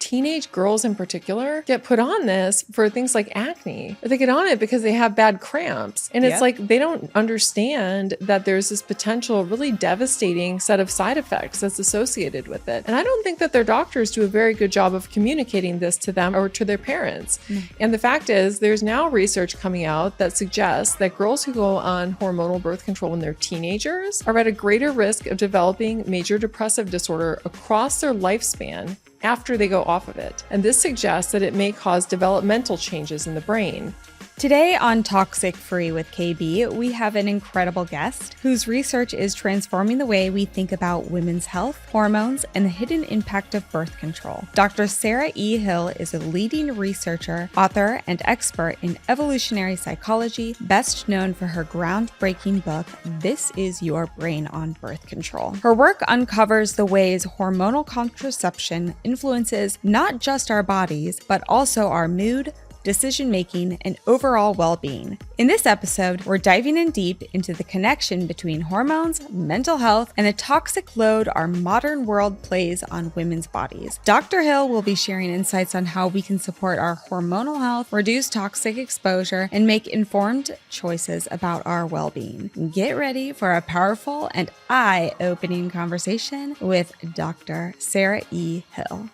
teenage girls in particular get put on this for things like acne. They get on it because they have bad cramps. And it's like they don't understand that there's this potential really devastating set of side effects that's associated with it. And I don't think that their doctors do a very good job of communicating this to them or to their parents. And the fact is, there's now research coming out that suggests that girls who go on hormonal birth control when they're teenagers are at a greater risk of developing major depressive disorder across their lifespan after they go off of it. And this suggests that it may cause developmental changes in the brain. Today on Toxic-Free with KB, we have an incredible guest whose research is transforming the way we think about women's health, hormones, and the hidden impact of birth control. Dr. Sarah E. Hill is a leading researcher, author, and expert in evolutionary psychology, best known for her groundbreaking book, This Is Your Brain on Birth Control. Her work uncovers the ways hormonal contraception influences not just our bodies, but also our mood, decision-making, and overall well-being. In this episode, we're diving in deep into the connection between hormones, mental health, and the toxic load our modern world plays on women's bodies. Dr. Hill will be sharing insights on how we can support our hormonal health, reduce toxic exposure, and make informed choices about our well-being. Get ready for a powerful and eye-opening conversation with Dr. Sarah E. Hill.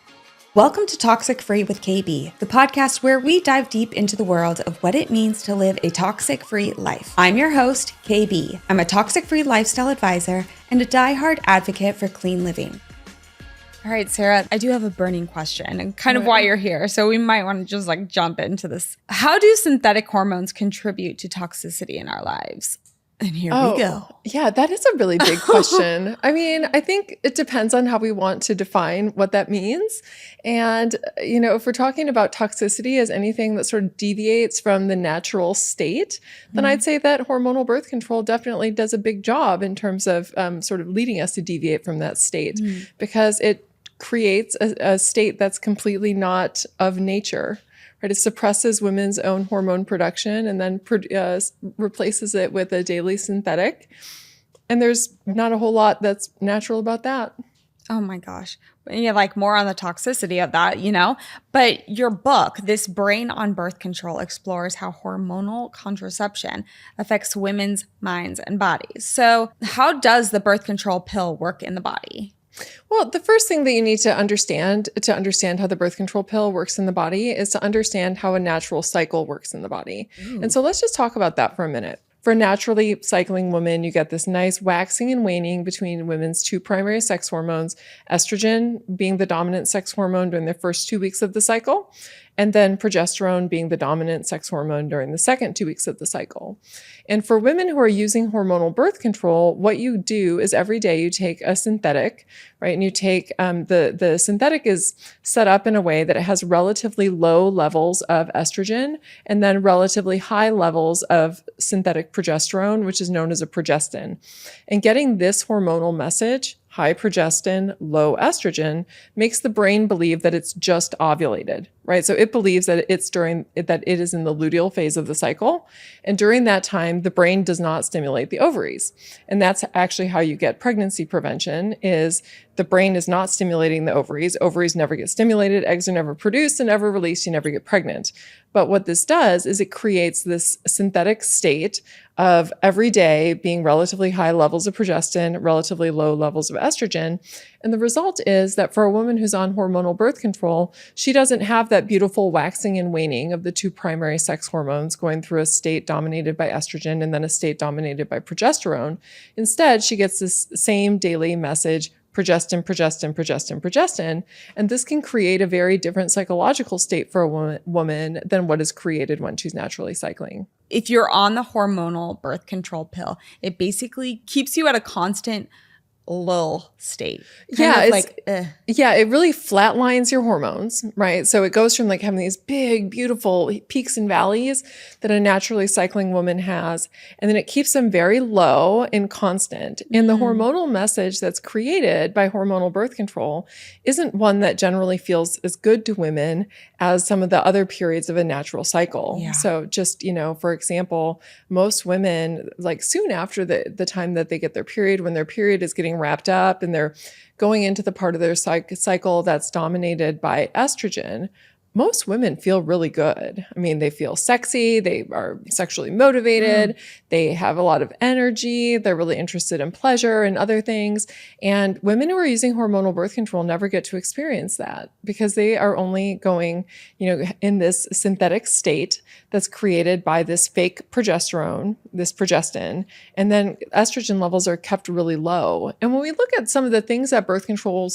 Welcome to Toxic-Free with KB, the podcast where we dive deep into the world of what it means to live a toxic-free life. I'm your host, KB. I'm a toxic-free lifestyle advisor and a diehard advocate for clean living. All right, Sarah, I do have a burning question and kind of why you're here, so we might want to just jump into this. How do synthetic hormones contribute to toxicity in our lives? And here we go. Yeah, that is a really big question. I mean, I think it depends on how we want to define what that means. And, if we're talking about toxicity as anything that sort of deviates from the natural state, then I'd say that hormonal birth control definitely does a big job in terms of sort of leading us to deviate from that state because it creates a state that's completely not of nature. Right, it suppresses women's own hormone production and then replaces it with a daily synthetic. And there's not a whole lot that's natural about that. Oh my gosh. Yeah, more on the toxicity of that, But your book, This Brain on Birth Control, explores how hormonal contraception affects women's minds and bodies. So how does the birth control pill work in the body? Well, the first thing that you need to understand how the birth control pill works in the body is to understand how a natural cycle works in the body. And so let's just talk about that for a minute. For a naturally cycling woman, you get this nice waxing and waning between women's two primary sex hormones, estrogen being the dominant sex hormone during the first 2 weeks of the cycle, and then progesterone being the dominant sex hormone during the second 2 weeks of the cycle. And for women who are using hormonal birth control, what you do is every day you take a synthetic, right? And you take the synthetic is set up in a way that it has relatively low levels of estrogen and then relatively high levels of synthetic progesterone, which is known as a progestin. And getting this hormonal message, high progestin, low estrogen, makes the brain believe that it's just ovulated, right? So it believes that it is in the luteal phase of the cycle. And during that time, the brain does not stimulate the ovaries. And that's actually how you get pregnancy prevention is the brain is not stimulating the ovaries. Ovaries never get stimulated, eggs are never produced and never released, you never get pregnant. But what this does is it creates this synthetic state of every day being relatively high levels of progestin, relatively low levels of estrogen. And the result is that for a woman who's on hormonal birth control, she doesn't have that beautiful waxing and waning of the two primary sex hormones going through a state dominated by estrogen and then a state dominated by progesterone. Instead, she gets this same daily message, progestin, progestin, progestin, progestin. And this can create a very different psychological state for a woman than what is created when she's naturally cycling. If you're on the hormonal birth control pill, it basically keeps you at a constant low state. It really flatlines your hormones, right? So it goes from having these big, beautiful peaks and valleys that a naturally cycling woman has, and then it keeps them very low and constant. And the hormonal message that's created by hormonal birth control isn't one that generally feels as good to women as some of the other periods of a natural cycle. Yeah. So just, for example, most women, soon after the time that they get their period, when their period is getting wrapped up and they're going into the part of their cycle that's dominated by estrogen, most women feel really good. I mean, they feel sexy, they are sexually motivated, they have a lot of energy, they're really interested in pleasure and other things. And women who are using hormonal birth control never get to experience that because they are only going, in this synthetic state that's created by this fake progesterone, this progestin, and then estrogen levels are kept really low. And when we look at some of the things that birth control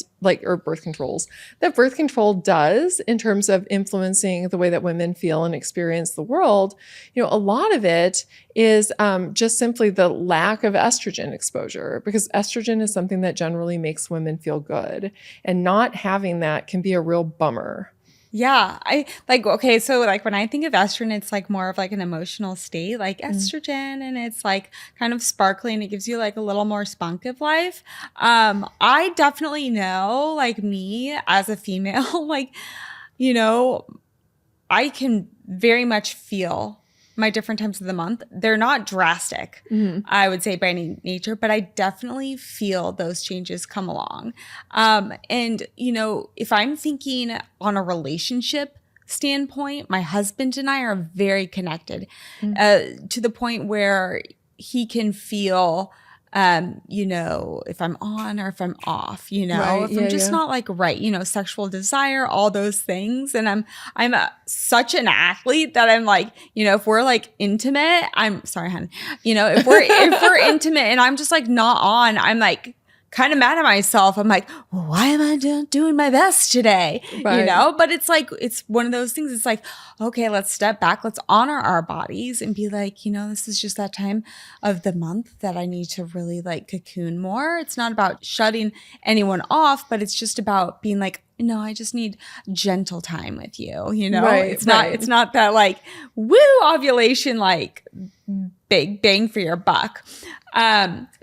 does in terms of influencing the way that women feel and experience the world, a lot of it is just simply the lack of estrogen exposure, because estrogen is something that generally makes women feel good, and not having that can be a real bummer. Yeah. So when I think of estrogen, it's like more of like an emotional state, like estrogen, and it's like kind of sparkly and it gives you like a little more spunk of life. I definitely know, like me as a female, I can very much feel my different times of the month. They're not drastic, I would say, by any nature, but I definitely feel those changes come along. And if I'm thinking on a relationship standpoint, my husband and I are very connected to the point where he can feel if I'm on or if I'm off, if I'm just not like right, sexual desire, all those things. And I'm such an athlete that I'm like, if we're like intimate, I'm sorry, hon, if we're intimate and I'm just like not on, I'm like kind of mad at myself. I'm like, well, why am I doing my best today? Right. But it's like, it's one of those things. It's like, okay, let's step back. Let's honor our bodies and be like, this is just that time of the month that I need to really like cocoon more. It's not about shutting anyone off, but it's just about being like, I just need gentle time with you. Right, it's not that like woo ovulation, like big bang for your buck.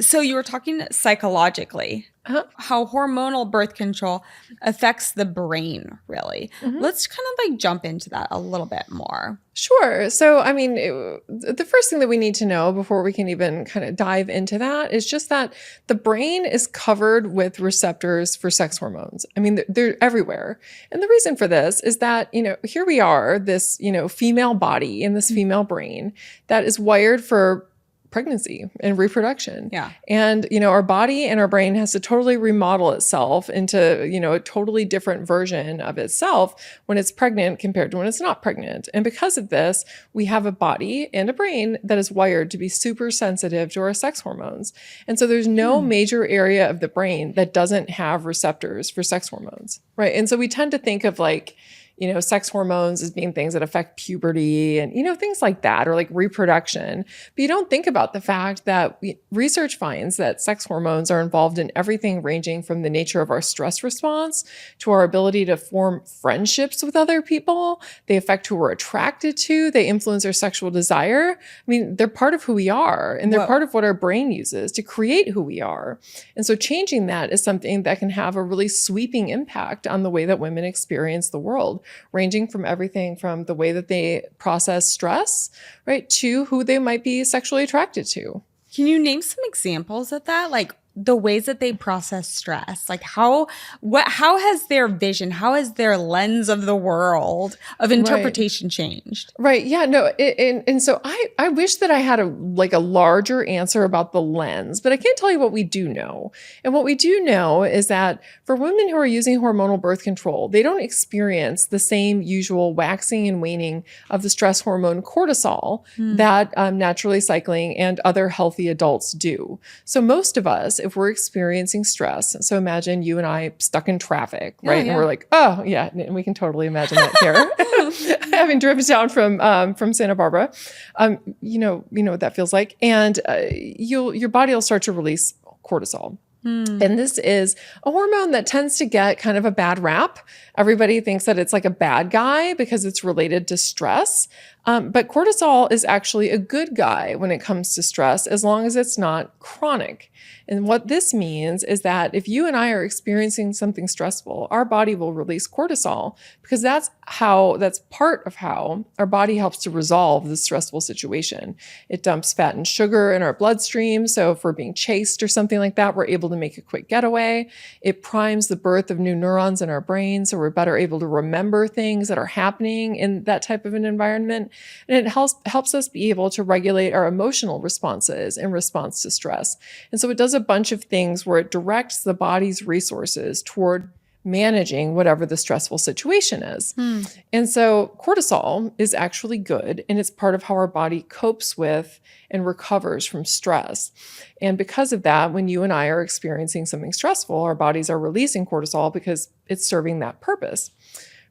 So you were talking psychologically, how hormonal birth control affects the brain, really. Let's kind of like jump into that a little bit more. Sure. So, I mean, the first thing that we need to know before we can even kind of dive into that is just that the brain is covered with receptors for sex hormones. I mean, they're everywhere. And the reason for this is that, here we are, this, female body in this female brain that is wired for pregnancy and reproduction. Yeah. And, our body and our brain has to totally remodel itself into, a totally different version of itself when it's pregnant compared to when it's not pregnant. And because of this, we have a body and a brain that is wired to be super sensitive to our sex hormones. And so there's no major area of the brain that doesn't have receptors for sex hormones, right? And so we tend to think of like, sex hormones as being things that affect puberty and, things like that, or like reproduction. But you don't think about the fact that research finds that sex hormones are involved in everything ranging from the nature of our stress response to our ability to form friendships with other people. They affect who we're attracted to. They influence our sexual desire. I mean, they're part of who we are, and they're part of what our brain uses to create who we are. And so changing that is something that can have a really sweeping impact on the way that women experience the world, ranging from everything from the way that they process stress, right, to who they might be sexually attracted to. Can you name some examples of that? Like the ways that they process stress? Like how has their vision, how has their lens of the world of interpretation changed? Right. Yeah. No. And so I wish that I had a larger answer about the lens, but I can't tell you what we do know. And what we do know is that for women who are using hormonal birth control, they don't experience the same usual waxing and waning of the stress hormone cortisol that naturally cycling and other healthy adults do. So most of us, if we're experiencing stress, so imagine you and I stuck in traffic, right? And we're like, oh yeah, and we can totally imagine that here. Having driven down from Santa Barbara, you know what that feels like, and your body will start to release cortisol. And this is a hormone that tends to get kind of a bad rap. Everybody thinks that it's like a bad guy because it's related to stress. But cortisol is actually a good guy when it comes to stress, as long as it's not chronic. And what this means is that if you and I are experiencing something stressful, our body will release cortisol, because that's part of how our body helps to resolve the stressful situation. It dumps fat and sugar in our bloodstream. So if we're being chased or something like that, we're able to make a quick getaway. It primes the birth of new neurons in our brain, so we're better able to remember things that are happening in that type of an environment. And it helps us be able to regulate our emotional responses in response to stress. And so it does a bunch of things where it directs the body's resources toward managing whatever the stressful situation is. And so cortisol is actually good, and it's part of how our body copes with and recovers from stress. And because of that, when you and I are experiencing something stressful, our bodies are releasing cortisol because it's serving that purpose.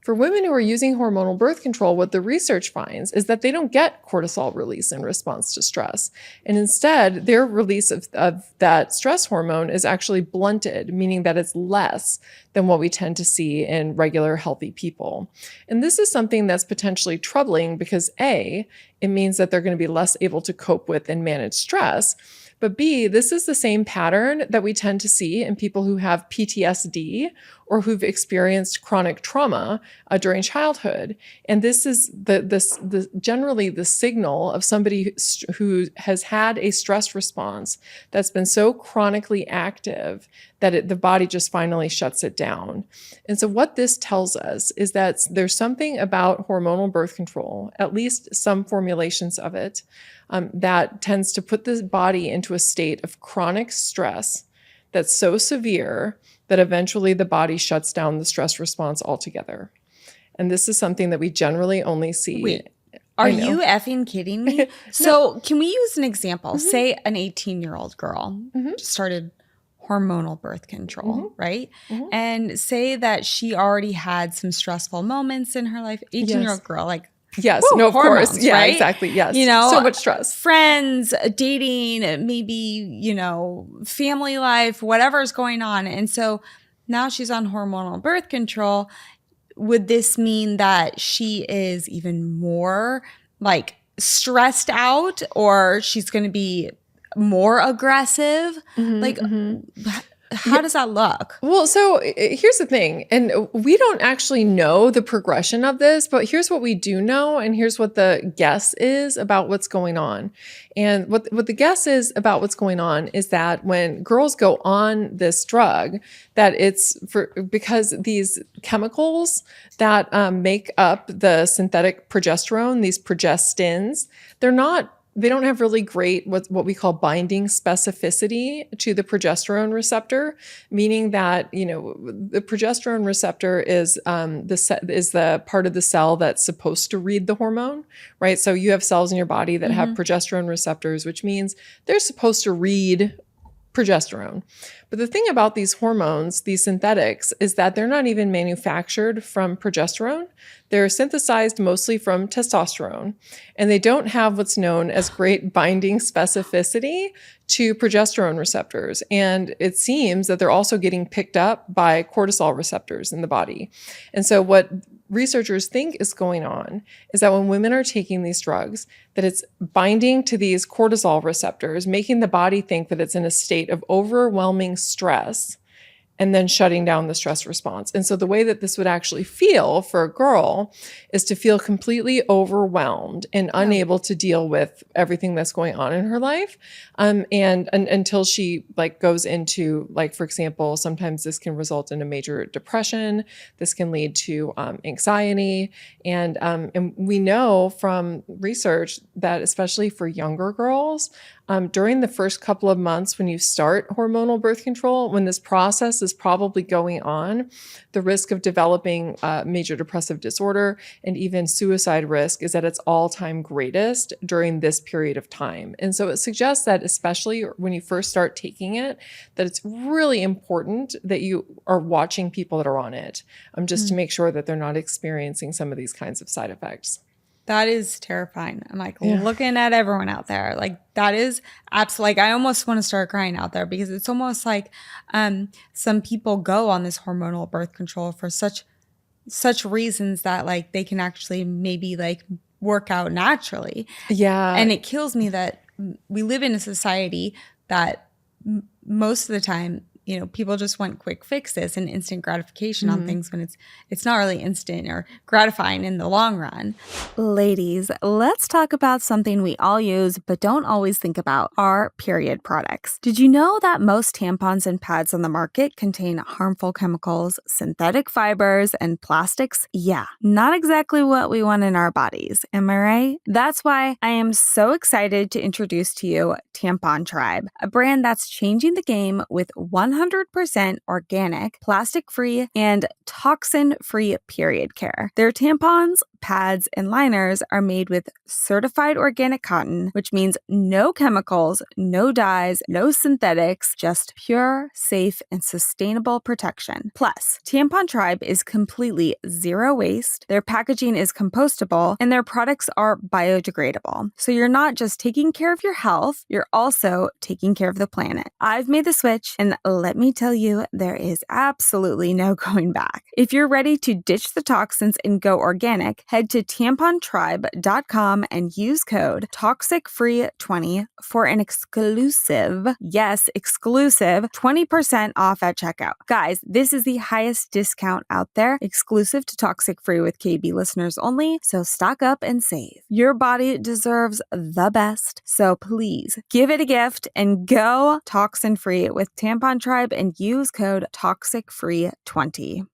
For women who are using hormonal birth control, what the research finds is that they don't get cortisol release in response to stress. And instead, their release of that stress hormone is actually blunted, meaning that it's less than what we tend to see in regular healthy people. And this is something that's potentially troubling because A, it means that they're going to be less able to cope with and manage stress. But B, this is the same pattern that we tend to see in people who have PTSD or who've experienced chronic trauma during childhood. And this is generally the signal of somebody who has had a stress response that's been so chronically active that the body just finally shuts it down. And so what this tells us is that there's something about hormonal birth control, at least some formulations of it, that tends to put the body into a state of chronic stress that's so severe that eventually the body shuts down the stress response altogether. And this is something that we generally only see. Wait, are you effing kidding me? So can we use an example? Say an 18-year-old girl just started hormonal birth control, right? And say that she already had some stressful moments in her life. 18-year-old girl, like, yes, woo, no, of hormones, course. Yeah, right? exactly. Yes. You know, so much stress. Friends, dating, maybe, family life, whatever's going on. And so now she's on hormonal birth control. Would this mean that she is even more like stressed out, or she's going to be more aggressive? How does that look? Well, so here's the thing, and we don't actually know the progression of this, but here's what we do know, and here's what the guess is about what's going on. And what the guess is about what's going on is that when girls go on this drug, that it's because these chemicals that make up the synthetic progesterone, these progestins, they don't have really great what we call binding specificity to the progesterone receptor, meaning that the progesterone receptor is the part of the cell that's supposed to read the hormone, right? So you have cells in your body that have progesterone receptors, which means they're supposed to read progesterone. But the thing about these hormones, these synthetics, is that they're not even manufactured from progesterone. They're synthesized mostly from testosterone, and they don't have what's known as great binding specificity to progesterone receptors. And it seems that they're also getting picked up by cortisol receptors in the body. And so what researchers think is going on is that when women are taking these drugs, that it's binding to these cortisol receptors, making the body think that it's in a state of overwhelming stress, and then shutting down the stress response. And so the way that this would actually feel for a girl is to feel completely overwhelmed and unable to deal with everything that's going on in her life. And until she goes into, for example, sometimes this can result in a major depression. This can lead to anxiety. And we know from research that especially for younger girls, during the first couple of months when you start hormonal birth control, when this process is probably going on, the risk of developing major depressive disorder and even suicide risk is at its all-time greatest during this period of time. And so it suggests that especially when you first start taking it, that it's really important that you are watching people that are on it, just to make sure that they're not experiencing some of these kinds of side effects. That is terrifying. I'm looking at everyone out there. That is absolutely, I almost want to start crying out there, because it's almost like some people go on this hormonal birth control for such reasons that they can actually maybe work out naturally. Yeah. And it kills me that we live in a society that most of the time, you know, people just want quick fixes and instant gratification on things when it's not really instant or gratifying in the long run. Ladies, let's talk about something we all use but don't always think about, our period products. Did you know that most tampons and pads on the market contain harmful chemicals, synthetic fibers, and plastics? Yeah, not exactly what we want in our bodies, am I right? That's why I am so excited to introduce to you Tampon Tribe, a brand that's changing the game with 100% organic, plastic-free, and toxin-free period care. Their tampons, pads, and liners are made with certified organic cotton, which means no chemicals, no dyes, no synthetics, just pure, safe, and sustainable protection. Plus, Tampon Tribe is completely zero waste, their packaging is compostable, and their products are biodegradable. So you're not just taking care of your health, you're also taking care of the planet. I've made the switch, and let me tell you, there is absolutely no going back. If you're ready to ditch the toxins and go organic, head to tampontribe.com and use code TOXICFREE20 for an exclusive, yes, exclusive 20% off at checkout. Guys, this is the highest discount out there, exclusive to Toxic Free with KB listeners only, so stock up and save. Your body deserves the best, so please give it a gift and go toxin free with Tampon Tribe and use code TOXICFREE20.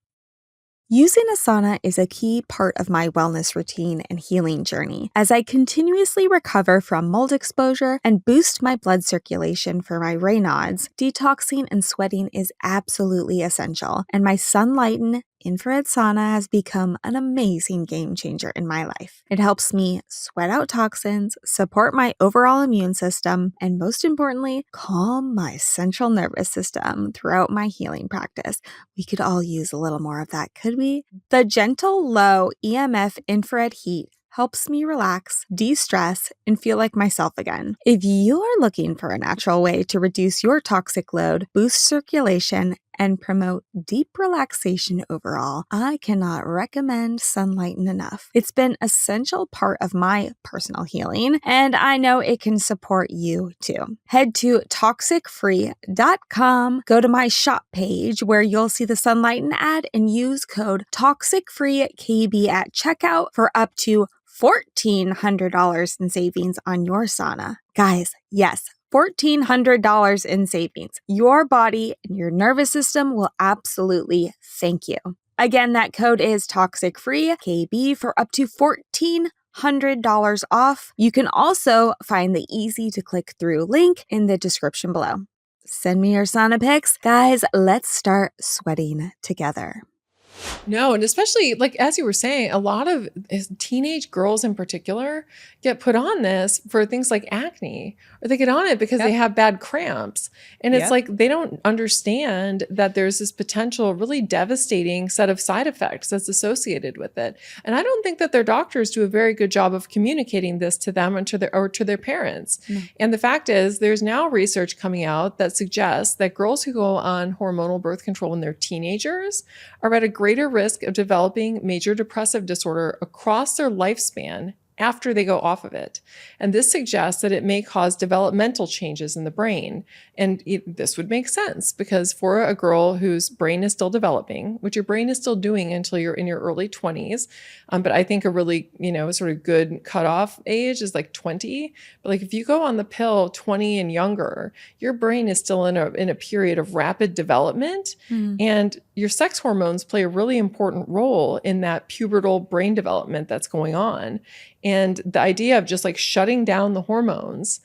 Using a sauna is a key part of my wellness routine and healing journey as I continuously recover from mold exposure and boost my blood circulation for my Raynaud's. Detoxing and sweating is absolutely essential, and my Sunlighten infrared sauna has become an amazing game changer in my life. It helps me sweat out toxins, support my overall immune system, and most importantly, calm my central nervous system throughout my healing practice. We could all use a little more of that, could we? The gentle, low EMF infrared heat helps me relax, de-stress, and feel like myself again. If you are looking for a natural way to reduce your toxic load, boost circulation, and promote deep relaxation overall, I cannot recommend Sunlighten enough. It's been an essential part of my personal healing, and I know it can support you too. Head to toxicfree.com, go to my shop page where you'll see the Sunlighten ad, and use code TOXICFREEKB at checkout for up to $1,400 in savings on your sauna. Guys, yes, $1,400 in savings. Your body and your nervous system will absolutely thank you. Again, that code is TOXICFREEKB for up to $1,400 off. You can also find the easy to click through link in the description below. Send me your sauna pics. Guys, let's start sweating together. No, and especially like as you were saying, a lot of teenage girls in particular get put on this for things like acne, or they get on it because they have bad cramps. And it's like they don't understand that there's this potential really devastating set of side effects that's associated with it. And I don't think that their doctors do a very good job of communicating this to them and to their parents. And the fact is, there's now research coming out that suggests that girls who go on hormonal birth control when they're teenagers are at a greater risk of developing major depressive disorder across their lifespan after they go off of it. And this suggests that it may cause developmental changes in the brain. And this would make sense because for a girl whose brain is still developing, which your brain is still doing until you're in your early 20s, but I think a really, sort of good cutoff age is like 20. But like if you go on the pill 20 and younger, your brain is still in a period of rapid development. And your sex hormones play a really important role in that pubertal brain development that's going on. And the idea of just like shutting down the hormones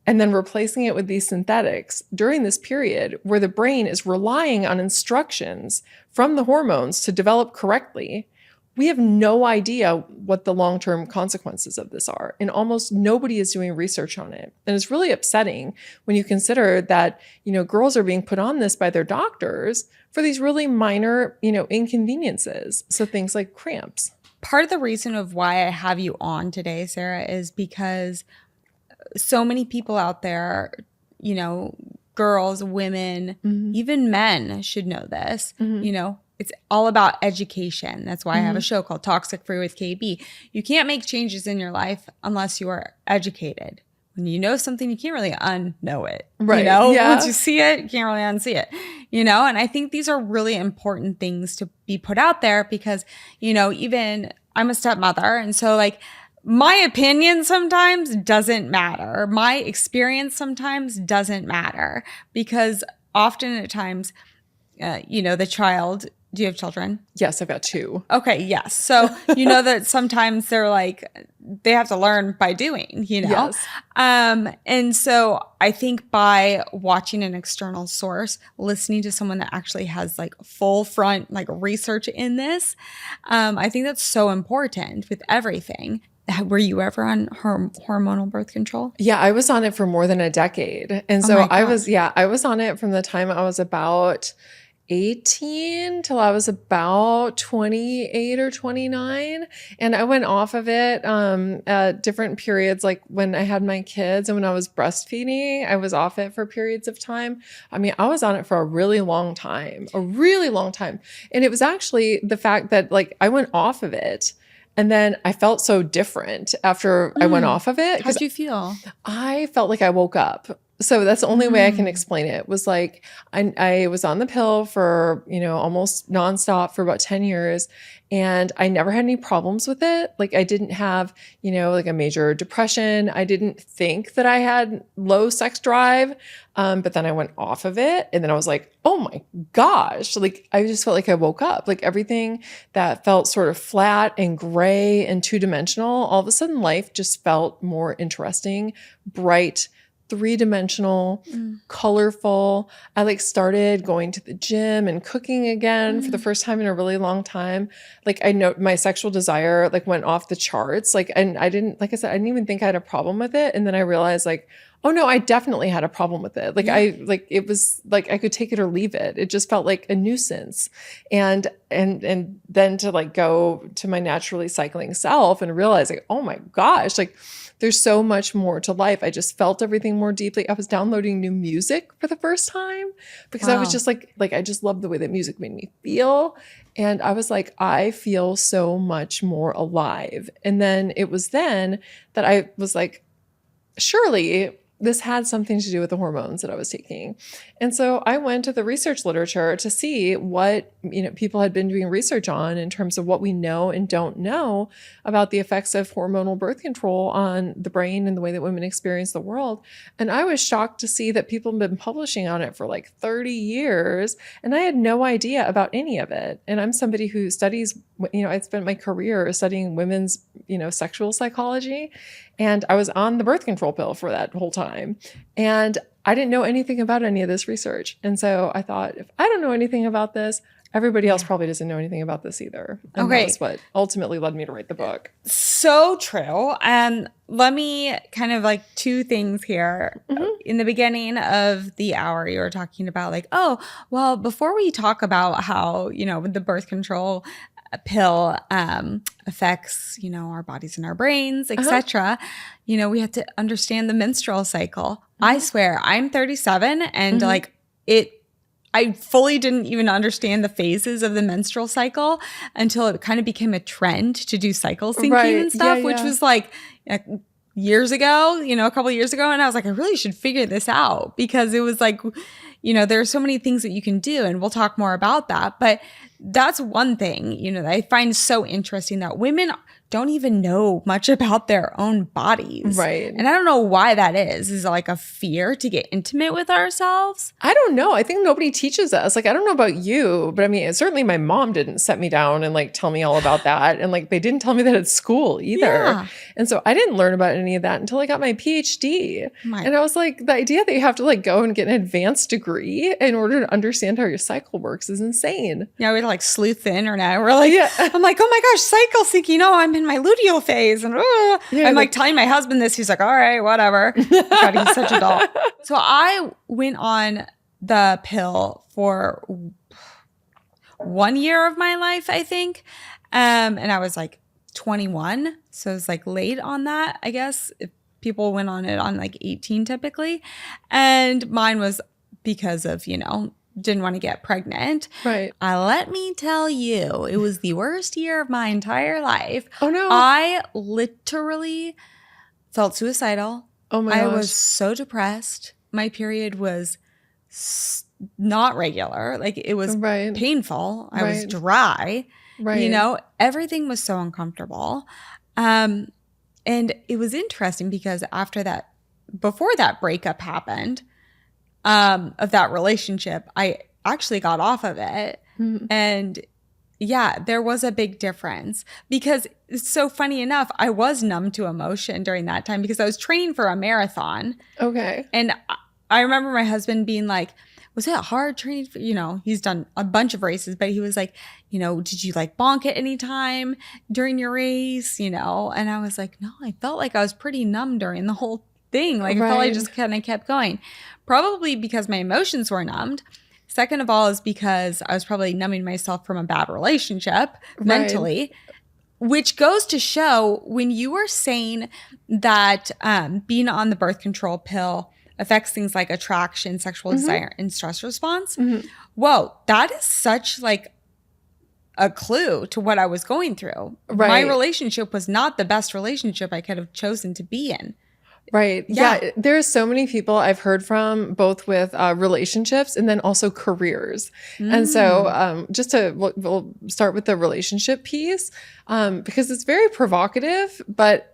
and then replacing it with these synthetics during this period where the brain is relying on instructions from the hormones to develop correctly, we have no idea what the long-term consequences of this are. And almost nobody is doing research on it. And it's really upsetting when you consider that, girls are being put on this by their doctors for these really minor, inconveniences. So things like cramps. Part of the reason of why I have you on today, Sarah, is because so many people out there, girls, women, even men should know this. it's all about education. That's why I have a show called Toxic-Free with KB. You can't make changes in your life unless you are educated. When you know something, you can't really unknow it. Right. You know, Yeah. once you see it, you can't really unsee it. You know, and I think these are really important things to be put out there because, you know, even I'm a stepmother. And so like my opinion sometimes doesn't matter. My experience sometimes doesn't matter because often at times, you know, the child, do you have children? Yes, I've got 2. Okay, yes. So you know that sometimes they're like, they have to learn by doing, you know? Yes. And so I think by watching an external source, listening to someone that actually has like full front like research in this, I think that's so important with everything. Were you ever on hormonal birth control? Yeah, I was on it for more than a decade. And so I was on it from the time I was about 18 till I was about 28 or 29. And I went off of it at different periods, like when I had my kids and when I was breastfeeding, I was off it for periods of time. I mean, I was on it for a really long time. And it was actually the fact that like I went off of it and then I felt so different after I went off of it. How'd you feel? I felt like I woke up. So that's the only way I can explain it. Was like I was on the pill for, you know, almost nonstop for about 10 years. And I never had any problems with it. Like I didn't have, you know, like a major depression. I didn't think that I had low sex drive. But then I went off of it. And then I was like, oh my gosh. Like I just felt like I woke up. Like everything that felt sort of flat and gray and 2-dimensional, all of a sudden life just felt more interesting, bright, 3-dimensional, colorful. I like started going to the gym and cooking again for the first time in a really long time. Like I know my sexual desire like went off the charts. Like, and I didn't, like I said, I didn't even think I had a problem with it. And then I realized like, oh no, I definitely had a problem with it. Like it was like, I could take it or leave it. It just felt like a nuisance. And then to like go to my naturally cycling self and realize like, oh my gosh, like there's so much more to life. I just felt everything more deeply. I was downloading new music for the first time because I was just like I just loved the way that music made me feel. And I was like, I feel so much more alive. And then it was then that I was like, surely this had something to do with the hormones that I was taking. And so I went to the research literature to see what, you know, people had been doing research on in terms of what we know and don't know about the effects of hormonal birth control on the brain and the way that women experience the world. And I was shocked to see that people have been publishing on it for like 30 years. And I had no idea about any of it. And I'm somebody who studies, you know, I spent my career studying women's, you know, sexual psychology. And I was on the birth control pill for that whole time. And I didn't know anything about any of this research. And so I thought, if I don't know anything about this, everybody else probably doesn't know anything about this either. And that's what ultimately led me to write the book. So true. And let me kind of like 2 things here. In the beginning of the hour, you were talking about like, oh, well, before we talk about how, you know, the birth control pill affects, you know, our bodies and our brains, etc. You know, we have to understand the menstrual cycle. I swear, I'm 37 and like I fully didn't even understand the phases of the menstrual cycle until it kind of became a trend to do cycle syncing and stuff, which was like years ago, you know, a couple of years ago. And I was like, I really should figure this out because it was like, you know, there are so many things that you can do and we'll talk more about that. But that's one thing, you know, that I find so interesting that women don't even know much about their own bodies. Right. And I don't know why that is. Is it like a fear to get intimate with ourselves? I don't know. I think nobody teaches us. Like, I don't know about you, but I mean, certainly my mom didn't set me down and like tell me all about that. And like, they didn't tell me that at school either. Yeah. And so I didn't learn about any of that until I got my PhD. And I was like, the idea that you have to like go and get an advanced degree in order to understand how your cycle works is insane. Yeah, we like sleuth the internet. We're like, I'm like, oh my gosh, cycle syncing. Oh, I'm in my luteal phase. And I'm like telling my husband this. He's like, all right, whatever. God, he's such a doll. So I went on the pill for 1 year of my life, I think. And I was like 21. So it was like late on that, I guess. If people went on it on like 18 typically. And mine was because of, you know, didn't want to get pregnant. Right. Let me tell you, it was the worst year of my entire life. Oh, no. I literally felt suicidal. Oh, my I gosh. was so depressed. My period was not regular. Like, it was Right. painful. I was Right. dry. Right. You know, everything was so uncomfortable. And it was interesting because before that breakup happened, of that relationship, I actually got off of it. Mhm. And yeah, there was a big difference because it's so funny enough, I was numb to emotion during that time because I was training for a marathon. Okay. And I remember my husband being like, was it hard training for, he's done a bunch of races, but he was like, did you like bonk at any time during your race? And I was like, no, I felt like I was pretty numb during the whole thing. Like, I felt like I just kind of kept going. Probably because my emotions were numbed. Second of all is because I was probably numbing myself from a bad relationship mentally, which goes to show when you were saying that being on the birth control pill affects things like attraction, sexual desire, and stress response. Whoa, that is such like a clue to what I was going through. Right. My relationship was not the best relationship I could have chosen to be in. Right. Yeah. There's so many people I've heard from both with relationships and then also careers. And so we'll start with the relationship piece because it's very provocative, but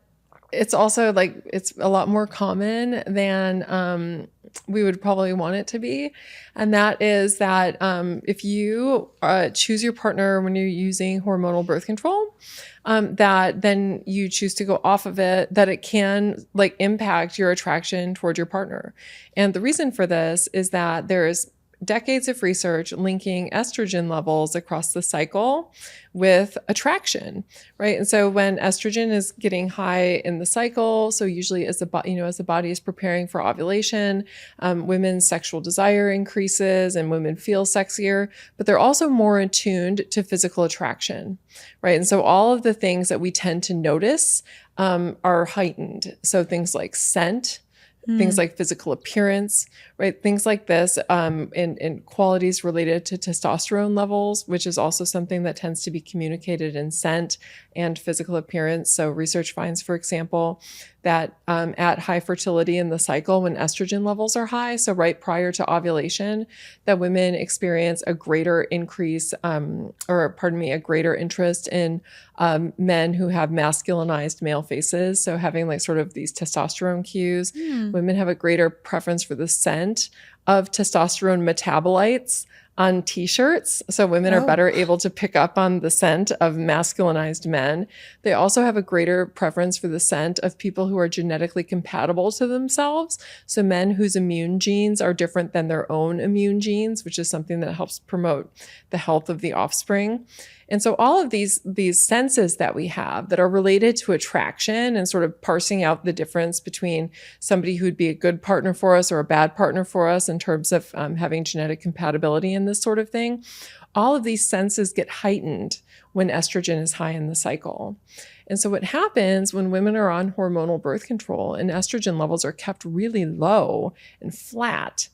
it's also like it's a lot more common than we would probably want it to be. And that is that if you choose your partner when you're using hormonal birth control, that then you choose to go off of it, that it can like impact your attraction toward your partner. And the reason for this is that there's decades of research linking estrogen levels across the cycle with attraction, right? And so when estrogen is getting high in the cycle, so usually as the body is preparing for ovulation, women's sexual desire increases and women feel sexier, but they're also more attuned to physical attraction, right? And so all of the things that we tend to notice are heightened. So things like scent, things like physical appearance, right? Things like this, and qualities related to testosterone levels, which is also something that tends to be communicated in scent and physical appearance. So research finds, for example, that at high fertility in the cycle, when estrogen levels are high, so right prior to ovulation, that women experience a greater increase, a greater interest in men who have masculinized male faces. So having like sort of these testosterone cues, women have a greater preference for the scent of testosterone metabolites on t-shirts. So women are better able to pick up on the scent of masculinized men. They also have a greater preference for the scent of people who are genetically compatible to themselves. So men whose immune genes are different than their own immune genes, which is something that helps promote the health of the offspring. And so all of these senses that we have that are related to attraction and sort of parsing out the difference between somebody who'd be a good partner for us or a bad partner for us in terms of having genetic compatibility and this sort of thing, all of these senses get heightened when estrogen is high in the cycle. And so what happens when women are on hormonal birth control and estrogen levels are kept really low and flat,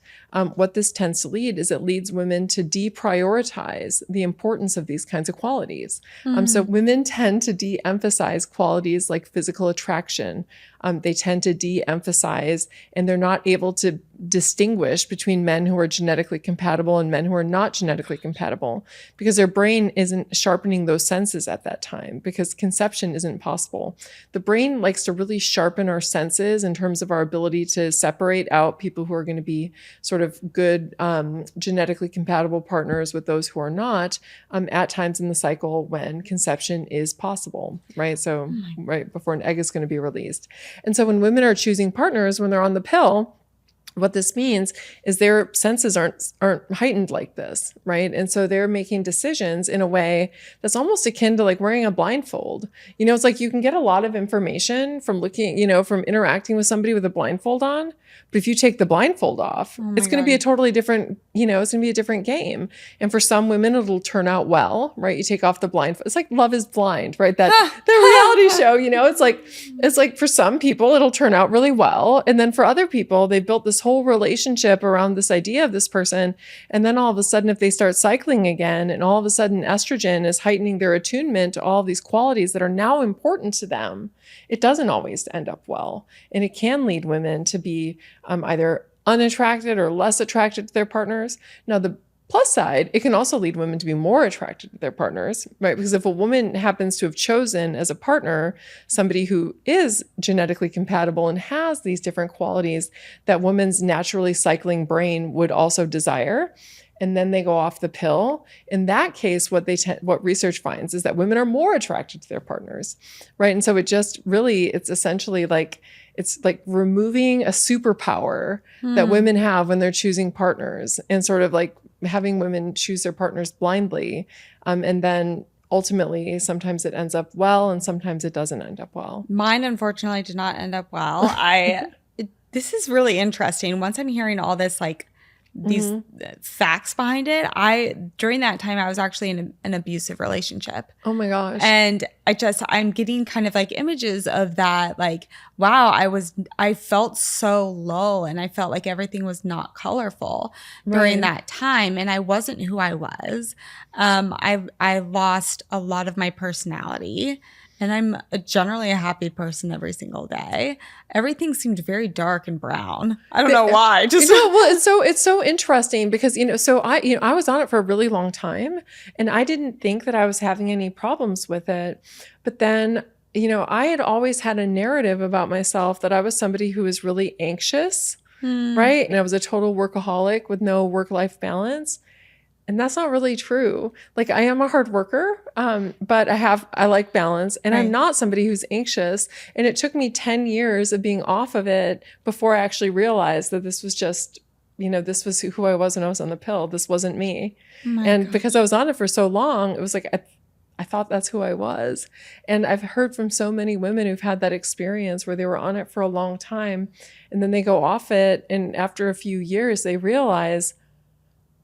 what this tends to lead is it leads women to deprioritize the importance of these kinds of qualities. So women tend to de-emphasize qualities like physical attraction. They tend to de-emphasize, and they're not able to distinguish between men who are genetically compatible and men who are not genetically compatible because their brain isn't sharpening those senses at that time because conception isn't possible. The brain likes to really sharpen our senses in terms of our ability to separate out people who are going to be sort of good genetically compatible partners with those who are not at times in the cycle when conception is possible, right? So right before an egg is going to be released. And so when women are choosing partners, when they're on the pill, what this means is their senses aren't heightened like this, right? And so they're making decisions in a way that's almost akin to like wearing a blindfold. It's like you can get a lot of information from looking, from interacting with somebody with a blindfold on. But if you take the blindfold off, it's going to be a totally different, it's going to be a different game. And for some women, it'll turn out well, right? You take off the blindfold. It's like Love is Blind, right? That the reality show, it's like for some people it'll turn out really well. And then for other people, they built this whole relationship around this idea of this person. And then all of a sudden, if they start cycling again, and all of a sudden estrogen is heightening their attunement to all these qualities that are now important to them, it doesn't always end up well. And it can lead women to be either unattracted or less attracted to their partners. Now, the plus side, it can also lead women to be more attracted to their partners, right? Because if a woman happens to have chosen as a partner somebody who is genetically compatible and has these different qualities that women's naturally cycling brain would also desire, and then they go off the pill, in that case, what research finds is that women are more attracted to their partners, right? And so it's essentially like, it's like removing a superpower that women have when they're choosing partners, and sort of like having women choose their partners blindly. And then ultimately, sometimes it ends up well, and sometimes it doesn't end up well. Mine, unfortunately, did not end up well. This is really interesting. Once I'm hearing all this, like, these facts behind it, during that time I was actually in an abusive relationship. Oh my gosh. And I'm getting kind of like images of that, like, wow, I felt so low, and I felt like everything was not colorful during that time, and I wasn't who I was. I lost a lot of my personality. And I'm generally a happy person every single day. Everything seemed very dark and brown. I don't know why. It's so interesting because, I was on it for a really long time, and I didn't think that I was having any problems with it. But then, I had always had a narrative about myself that I was somebody who was really anxious, right? And I was a total workaholic with no work-life balance. And that's not really true. Like, I am a hard worker, but I like balance, and I'm not somebody who's anxious. And it took me 10 years of being off of it before I actually realized that this was just, this was who I was when I was on the pill. This wasn't me. Because I was on it for so long, it was like, I thought that's who I was. And I've heard from so many women who've had that experience where they were on it for a long time, and then they go off it. And after a few years, they realize,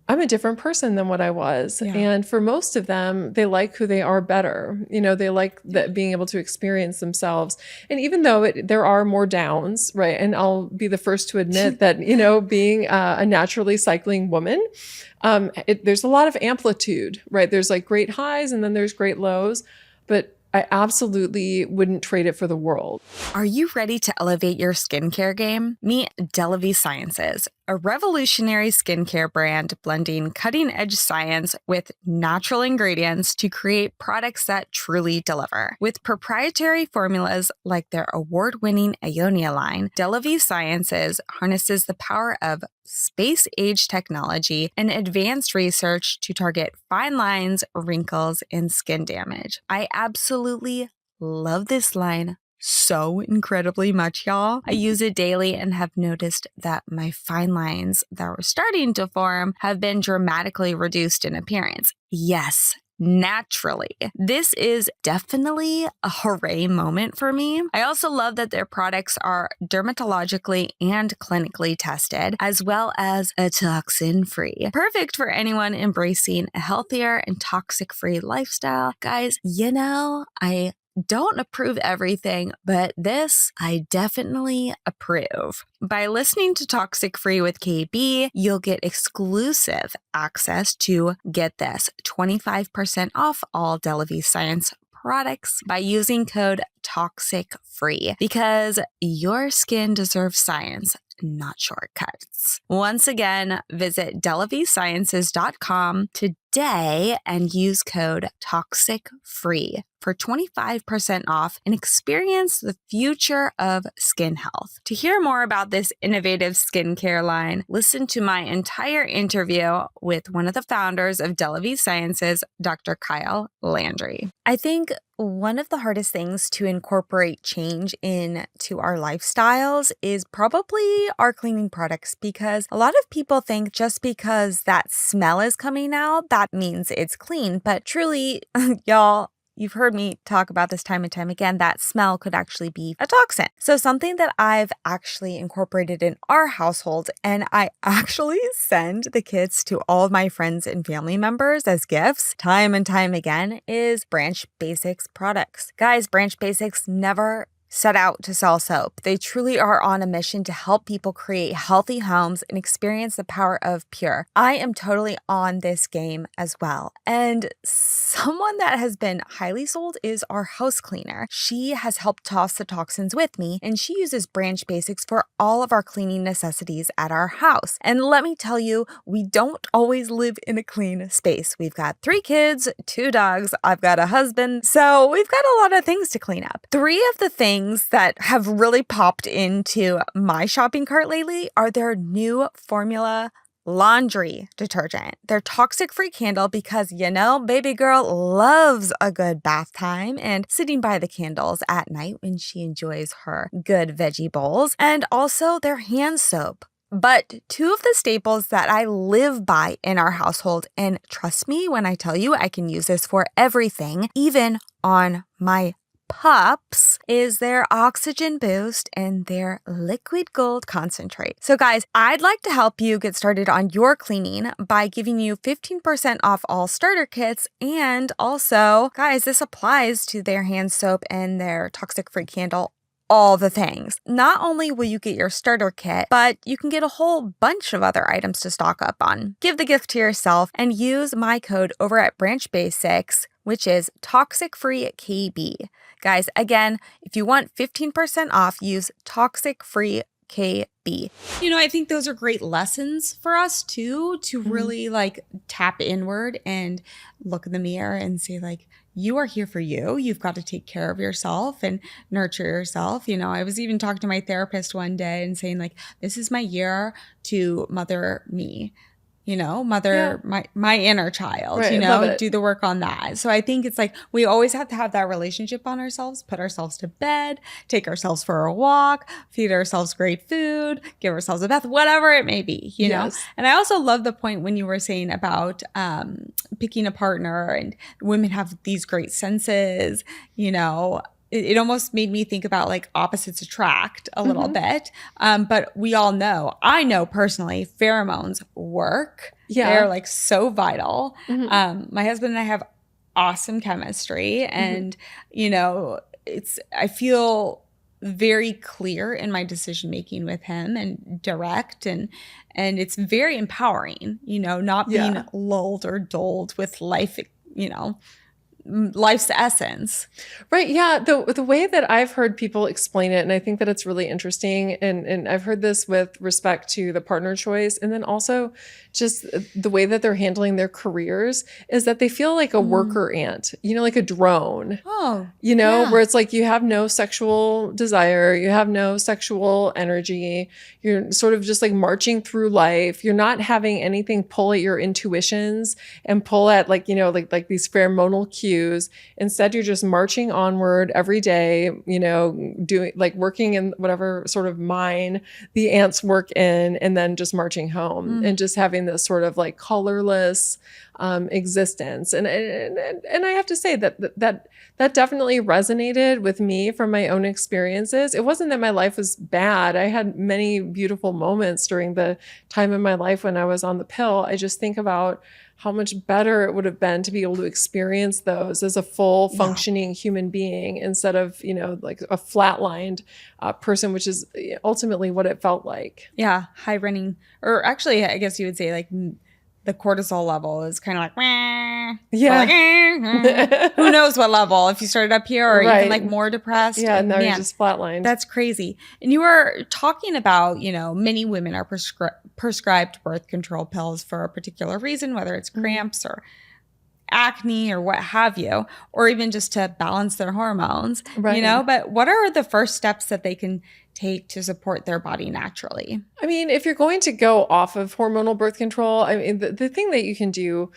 I'm a different person than what I was. Yeah. And for most of them, they like who they are better. They like being able to experience themselves. And even though there are more downs, right? And I'll be the first to admit that, being a naturally cycling woman, there's a lot of amplitude, right? There's like great highs, and then there's great lows. But I absolutely wouldn't trade it for the world. Are you ready to elevate your skincare game? Meet Delavi Sciences, a revolutionary skincare brand blending cutting-edge science with natural ingredients to create products that truly deliver. With proprietary formulas like their award-winning Ionia line, Delavi Sciences harnesses the power of space-age technology and advanced research to target fine lines, wrinkles, and skin damage. I absolutely love this line so incredibly much, y'all. I use it daily and have noticed that my fine lines that were starting to form have been dramatically reduced in appearance. Yes, naturally. This is definitely a hooray moment for me. I also love that their products are dermatologically and clinically tested, as well as a toxin-free. Perfect for anyone embracing a healthier and toxic-free lifestyle. Guys, I don't approve everything, but this I definitely approve. By listening to Toxic-Free with KB, you'll get exclusive access to, get this, 25% off all Delavi Science products by using code TOXIC-FREE, because your skin deserves science, not shortcuts. Once again, visit delavisciences.com today and use code TOXIC-FREE for 25% off and experience the future of skin health. To hear more about this innovative skincare line, listen to my entire interview with one of the founders of Delavi Sciences, Dr. Kyle Landry. I think one of the hardest things to incorporate change into our lifestyles is probably our cleaning products, because a lot of people think just because that smell is coming out, that means it's clean. But truly, y'all, you've heard me talk about this time and time again, that smell could actually be a toxin. So something that I've actually incorporated in our household, and I actually send the kits to all of my friends and family members as gifts time and time again, is Branch Basics products. Guys, Branch Basics never set out to sell soap. They truly are on a mission to help people create healthy homes and experience the power of pure. I am totally on this game as well. And someone that has been highly sold is our house cleaner. She has helped toss the toxins with me, and she uses Branch Basics for all of our cleaning necessities at our house. And let me tell you, we don't always live in a clean space. We've got 3 kids, 2 dogs, I've got a husband, so we've got a lot of things to clean up. 3 of the things that have really popped into my shopping cart lately are their new formula laundry detergent. Their toxic-free candle, because baby girl loves a good bath time and sitting by the candles at night when she enjoys her good veggie bowls. And also their hand soap. But 2 of the staples that I live by in our household, and trust me when I tell you I can use this for everything, even on my pups, is their oxygen boost and their liquid gold concentrate. So guys, I'd like to help you get started on your cleaning by giving you 15% off all starter kits. And also, guys, this applies to their hand soap and their toxic-free candle. All the things. Not only will you get your starter kit, but you can get a whole bunch of other items to stock up on. Give the gift to yourself and use my code over at Branch Basics, which is Toxic-Free KB. Guys, again, if you want 15% off, use Toxic-Free KB. I think those are great lessons for us too, to really tap inward and look in the mirror and say you are here for you. You've got to take care of yourself and nurture yourself. I was even talking to my therapist one day and saying this is my year to mother me. My inner child, Right, do the work on that. So I think it's we always have to have that relationship on ourselves, put ourselves to bed, take ourselves for a walk, feed ourselves great food, give ourselves a bath, whatever it may be, know? And I also love the point when you were saying about picking a partner, and women have these great senses, it almost made me think about opposites attract a little bit. But we all know, I know personally, pheromones work. Yeah. They're so vital. My husband and I have awesome chemistry, and, I feel very clear in my decision-making with him and direct, and it's very empowering, not being lulled or dulled with life, life's essence. Right. Yeah. The way that I've heard people explain it, and I think that it's really interesting, and I've heard this with respect to the partner choice, and then also just the way that they're handling their careers, is that they feel like a worker ant, like a drone. Oh, where it's you have no sexual desire, you have no sexual energy, you're sort of just marching through life. You're not having anything pull at your intuitions and pull at these pheromonal cues. Instead, you're just marching onward every day, doing working in whatever sort of mine the ants work in, and then just marching home and just having this sort of colorless existence. And I have to say that definitely resonated with me from my own experiences. It wasn't that my life was bad. I had many beautiful moments during the time in my life when I was on the pill. I just think about how much better it would have been to be able to experience those as a full functioning human being, instead of, a flatlined person, which is ultimately what it felt like. Yeah. High running, or actually, I guess you would say the cortisol level is kind of who knows what level, if you started up here or even more depressed. Yeah, and now you're just flatlined. That's crazy. And you were talking about, many women are prescribed birth control pills for a particular reason, whether it's cramps or acne or what have you, or even just to balance their hormones, but what are the first steps that they can take to support their body naturally? I mean, if you're going to go off of hormonal birth control, I mean, the thing that you can do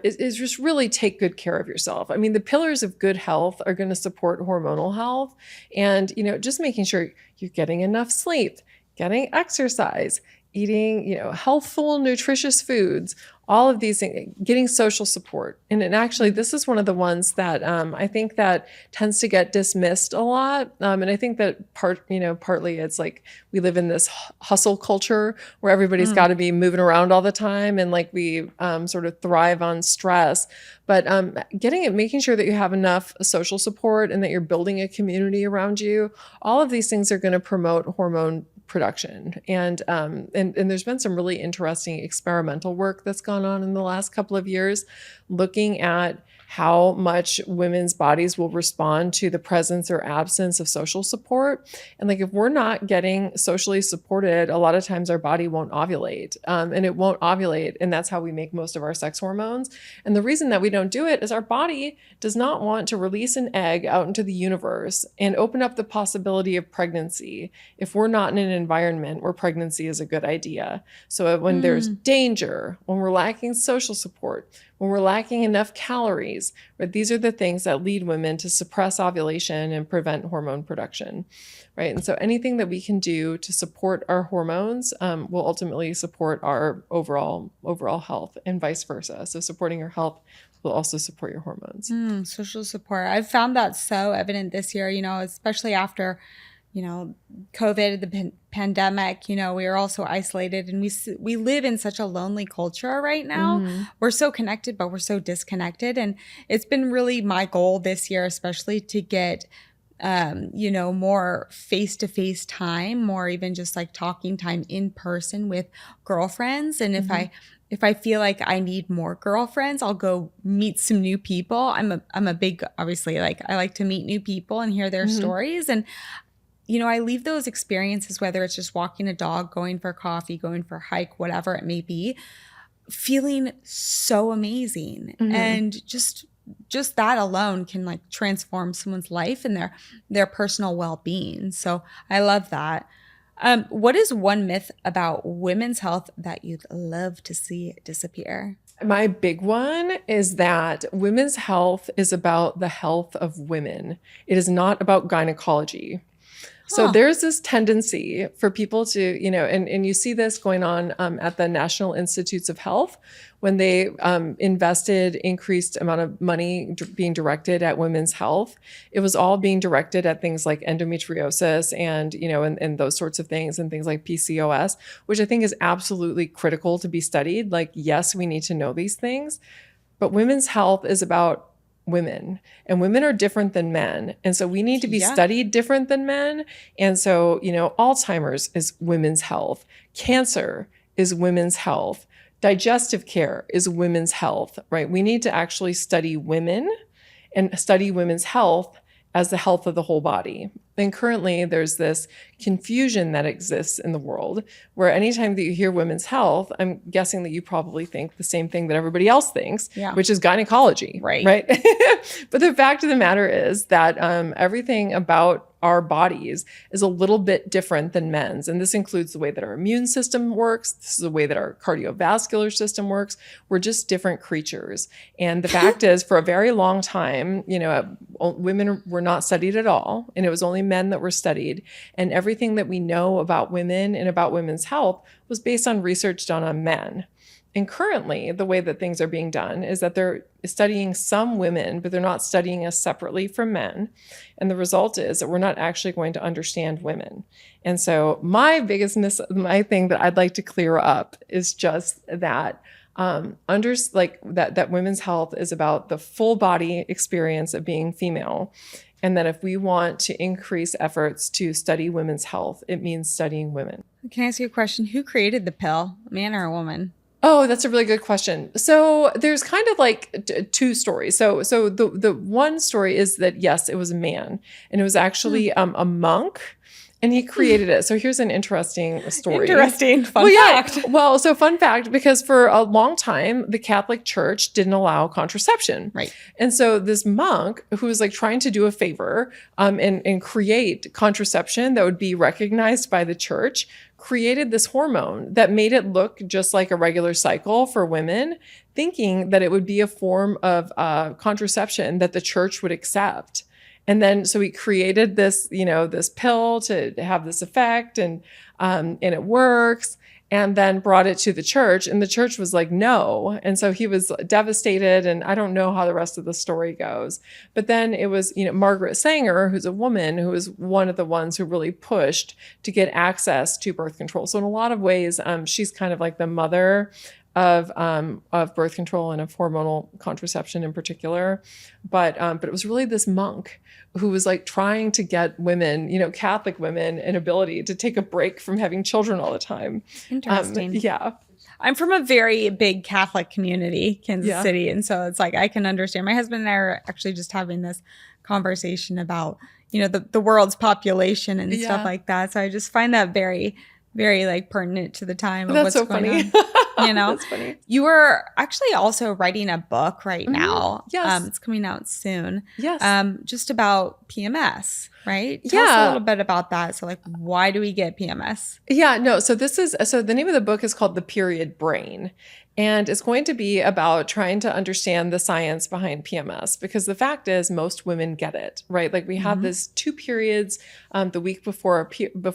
is just really take good care of yourself. I mean, the pillars of good health are going to support hormonal health, and, just making sure you're getting enough sleep, getting exercise, eating, healthful, nutritious foods. all of these things, getting social support. And actually, this is one of the ones that I think that tends to get dismissed a lot. And I think that partly it's like we live in this hustle culture where everybody's got to be moving around all the time, and like we sort of thrive on stress. But making sure that you have enough social support and that you're building a community around you, all of these things are going to promote hormone production. And there's been some really interesting experimental work that's gone on in the last couple of years, looking at how much women's bodies will respond to the presence or absence of social support. And like, if we're not getting socially supported, a lot of times our body won't ovulate, and it won't ovulate. And that's how we make most of our sex hormones. And the reason that we don't do it is our body does not want to release an egg out into the universe and open up the possibility of pregnancy if we're not in an environment where pregnancy is a good idea. So when there's danger, when we're lacking social support, when we're lacking enough calories, right? These are the things that lead women to suppress ovulation and prevent hormone production, right? And so anything that we can do to support our hormones will ultimately support our overall health, and vice versa. So supporting your health will also support your hormones. Social support. I've found that so evident this year, especially after COVID, the pandemic, we are also isolated, and we live in such a lonely culture right now. We're so connected, but we're so disconnected. And it's been really my goal this year, especially to get, more face-to-face time, more even just like talking time in person with girlfriends. And if I feel like I need more girlfriends, I'll go meet some new people. I'm a big, obviously, like I like to meet new people and hear their stories. And I leave those experiences, whether it's just walking a dog, going for coffee, going for a hike, whatever it may be, feeling so amazing. And just that alone can like transform someone's life and their personal well-being. So I love that. What is one myth about women's health that you'd love to see disappear? My big one is that women's health is about the health of women. It is not about gynecology. So there's this tendency for people to, and you see this going on at the National Institutes of Health when they invested increased amount of money being directed at women's health. It was all being directed at things like endometriosis and, and those sorts of things, and things like PCOS, which I think is absolutely critical to be studied. Like, yes, we need to know these things, but women's health is about women, and women are different than men. And so we need to be studied different than men. And so, Alzheimer's is women's health. Cancer is women's health. Digestive care is women's health, right? We need to actually study women and study women's health as the health of the whole body. And currently there's this confusion that exists in the world where anytime that you hear women's health, I'm guessing that you probably think the same thing that everybody else thinks, which is gynecology, right? But the fact of the matter is that everything about our bodies is a little bit different than men's. And this includes the way that our immune system works. This is the way that our cardiovascular system works. We're just different creatures. And the fact is, for a very long time, women were not studied at all. And it was only men that were studied. And everything that we know about women and about women's health was based on research done on men. And currently, the way that things are being done is that they're studying some women, but they're not studying us separately from men. And the result is that we're not actually going to understand women. And so my thing that I'd like to clear up is just that that women's health is about the full body experience of being female. And that if we want to increase efforts to study women's health, it means studying women. Can I ask you a question? Who created the pill, a man or a woman? Oh, that's a really good question. So there's kind of like two stories. So the one story is that, yes, it was a man, and it was actually a monk, and he created it. So here's an interesting story. Fun fact. Well, so fun fact, because for a long time, the Catholic Church didn't allow contraception. Right. And so this monk who was like trying to do a favor and create contraception that would be recognized by the church created this hormone that made it look just like a regular cycle for women, thinking that it would be a form of contraception that the church would accept. And then, so he created this, this pill to have this effect, and it works. and then brought it to the church, and the church was like, no. And so he was devastated, and I don't know how the rest of the story goes. But then it was, Margaret Sanger, who's a woman who was one of the ones who really pushed to get access to birth control. So in a lot of ways, she's kind of like the mother of birth control and of hormonal contraception in particular. But it was really this monk who was like trying to get women, Catholic women, an ability to take a break from having children all the time. Interesting. Yeah. I'm from a very big Catholic community, Kansas City. And so it's like, I can understand. My husband and I are actually just having this conversation about, the world's population and stuff like that. So I just find that very, very like pertinent to the time of That's what's so going funny. on. That's funny. You are actually also writing a book right now. Yes. It's coming out soon. Yes. Just about PMS, right? Tell us a little bit about that. So like, why do we get PMS? Yeah, no. So the name of the book is called The Period Brain. And it's going to be about trying to understand the science behind PMS, because the fact is most women get it, right? Like we have this 2 periods the week before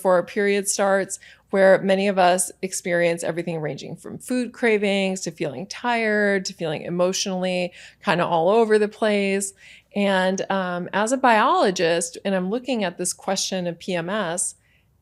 our period starts, where many of us experience everything ranging from food cravings to feeling tired to feeling emotionally kind of all over the place. And as a biologist, and I'm looking at this question of PMS,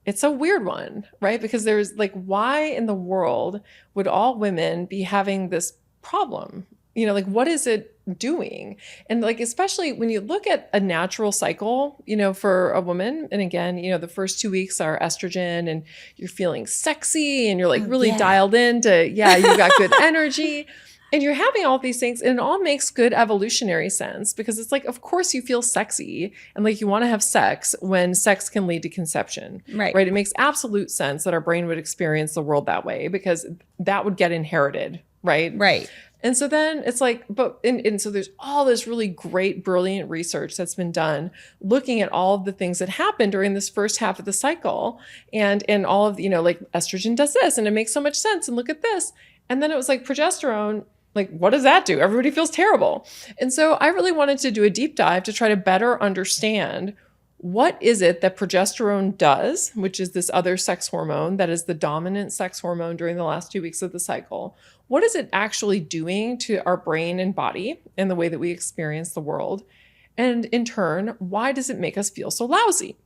it's a weird one, right? Because there's like, why in the world would all women be having this problem? Like, what is it doing? And like, especially when you look at a natural cycle, for a woman, and again, the first 2 weeks are estrogen and you're feeling sexy and you're like really dialed into, you got good energy. And you're having all these things, and it all makes good evolutionary sense, because it's like, of course you feel sexy and like you want to have sex when sex can lead to conception, right? It makes absolute sense that our brain would experience the world that way, because that would get inherited, right? Right. And so then it's like, and so there's all this really great, brilliant research that's been done looking at all of the things that happen during this first half of the cycle, and all of, like estrogen does this and it makes so much sense, and look at this. And then it was like progesterone. Like, what does that do? Everybody feels terrible. And so I really wanted to do a deep dive to try to better understand what is it that progesterone does, which is this other sex hormone that is the dominant sex hormone during the last 2 weeks of the cycle. What is it actually doing to our brain and body and the way that we experience the world? And in turn, why does it make us feel so lousy?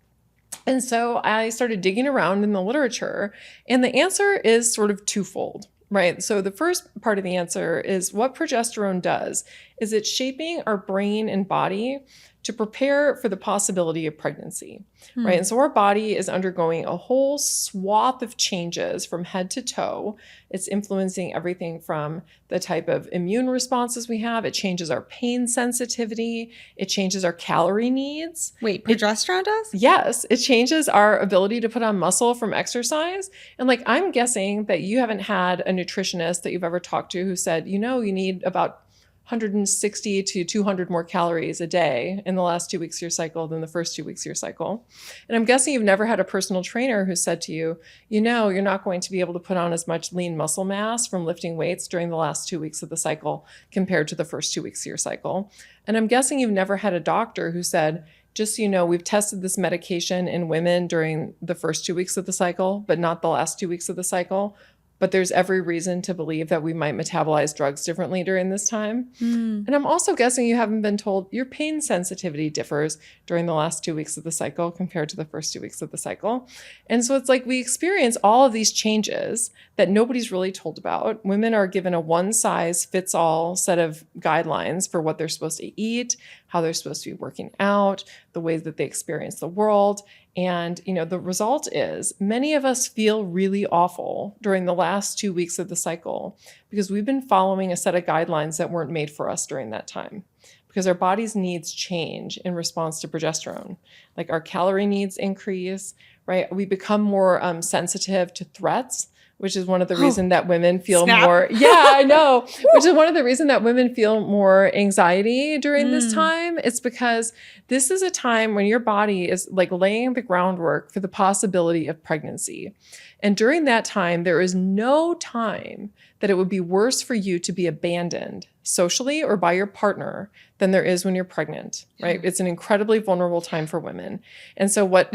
And so I started digging around in the literature, and the answer is sort of twofold. Right. So the first part of the answer is what progesterone does is it's shaping our brain and body to prepare for the possibility of pregnancy. Right. And so our body is undergoing a whole swath of changes from head to toe. It's influencing everything from the type of immune responses we have. It changes our pain sensitivity. It changes our calorie needs. Wait, progesterone does? Yes. It changes our ability to put on muscle from exercise. And like, I'm guessing that you haven't had a nutritionist that you've ever talked to who said, you need about 160 to 200 more calories a day in the last 2 weeks of your cycle than the first 2 weeks of your cycle. And I'm guessing you've never had a personal trainer who said to you, you're not going to be able to put on as much lean muscle mass from lifting weights during the last 2 weeks of the cycle compared to the first 2 weeks of your cycle. And I'm guessing you've never had a doctor who said, just so you know, we've tested this medication in women during the first 2 weeks of the cycle, but not the last 2 weeks of the cycle. But there's every reason to believe that we might metabolize drugs differently during this time. And I'm also guessing you haven't been told your pain sensitivity differs during the last 2 weeks of the cycle compared to the first 2 weeks of the cycle. And so it's like we experience all of these changes that nobody's really told about. Women are given a one-size-fits-all set of guidelines for what they're supposed to eat, how they're supposed to be working out, the ways that they experience the world. And, the result is many of us feel really awful during the last 2 weeks of the cycle because we've been following a set of guidelines that weren't made for us during that time, because our body's needs change in response to progesterone. Like our calorie needs increase, right? We become more sensitive to threats, which is one of the reasons that women feel more, I know, which is one of the reasons that women feel more anxiety during this time. It's because this is a time when your body is like laying the groundwork for the possibility of pregnancy. And during that time, there is no time that it would be worse for you to be abandoned socially or by your partner than there is when you're pregnant, right? It's an incredibly vulnerable time for women. And so what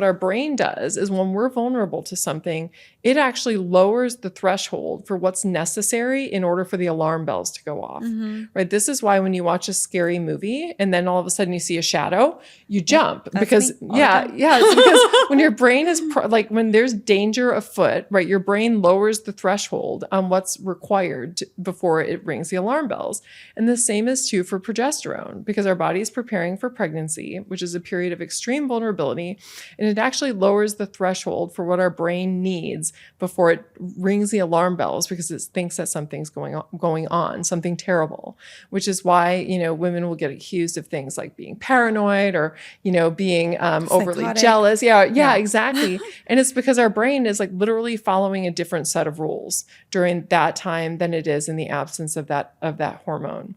our brain does is when we're vulnerable to something, it actually lowers the threshold for what's necessary in order for the alarm bells to go off, right? This is why when you watch a scary movie and then all of a sudden you see a shadow, you jump because it's because when your brain is when there's danger afoot, right? Your brain lowers the threshold on what's required before it rings the alarm bells. And the same is true for progesterone, because our body is preparing for pregnancy, which is a period of extreme vulnerability, and it actually lowers the threshold for what our brain needs before it rings the alarm bells, because it thinks that something's going on, something terrible, which is why, women will get accused of things like being paranoid or, being overly jealous. Yeah, exactly. And it's because our brain is literally following a different set of rules during that time than it is in the absence of that hormone.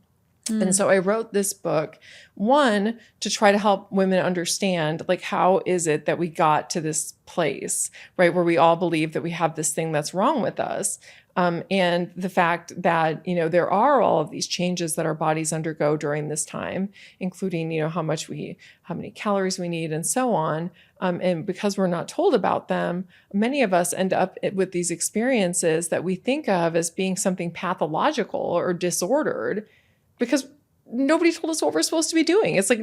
And so I wrote this book, one, to try to help women understand, how is it that we got to this place, right, where we all believe that we have this thing that's wrong with us. And the fact that, there are all of these changes that our bodies undergo during this time, including, how many calories we need and so on. And because we're not told about them, many of us end up with these experiences that we think of as being something pathological or disordered, because nobody told us what we're supposed to be doing. It's if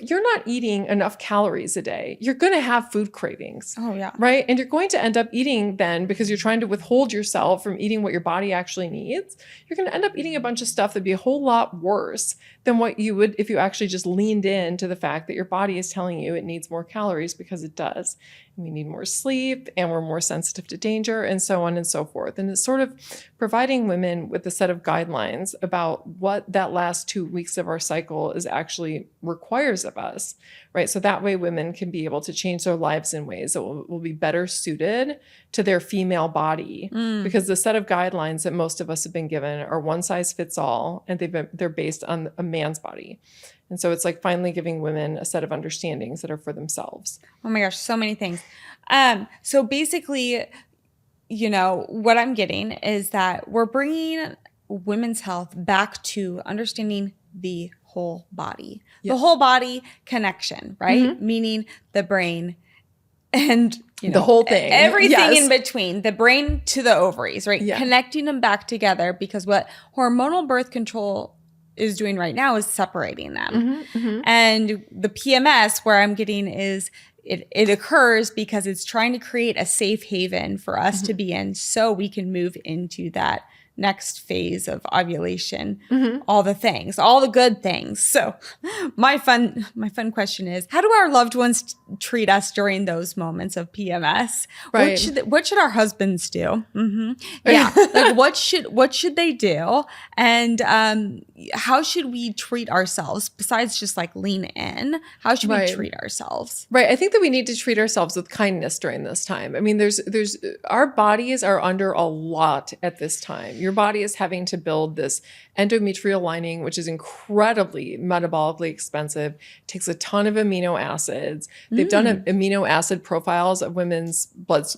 you're not eating enough calories a day, you're going to have food cravings. Oh, yeah. Right? And you're going to end up eating then, because you're trying to withhold yourself from eating what your body actually needs. You're going to end up eating a bunch of stuff that'd be a whole lot worse than what you would if you actually just leaned into the fact that your body is telling you it needs more calories, because it does. And we need more sleep, and we're more sensitive to danger, and so on and so forth. And it's sort of providing women with a set of guidelines about what that last 2 weeks of our cycle is actually requires of us, right? So that way women can be able to change their lives in ways that will be better suited to their female body, because the set of guidelines that most of us have been given are one size fits all, and they're based on a man's body. And so it's finally giving women a set of understandings that are for themselves. Oh my gosh, so many things. So basically, what I'm getting is that we're bringing women's health back to understanding the whole body, the whole body connection, right? Meaning the brain and the whole thing, everything in between, the brain to the ovaries, right? Yeah. Connecting them back together, because what hormonal birth control is doing right now is separating them. And the PMS, where I'm getting, is it occurs because it's trying to create a safe haven for us to be in, so we can move into that next phase of ovulation, all the things, all the good things. So my fun question is, how do our loved ones treat us during those moments of PMS? Right. What should our husbands do? Yeah. What should they do? And how should we treat ourselves besides just lean in? How should we treat ourselves? Right. I think that we need to treat ourselves with kindness during this time. I mean, there's our bodies are under a lot at this time. Your body is having to build this endometrial lining, which is incredibly metabolically expensive. It takes a ton of amino acids. They've done amino acid profiles of women's bloods,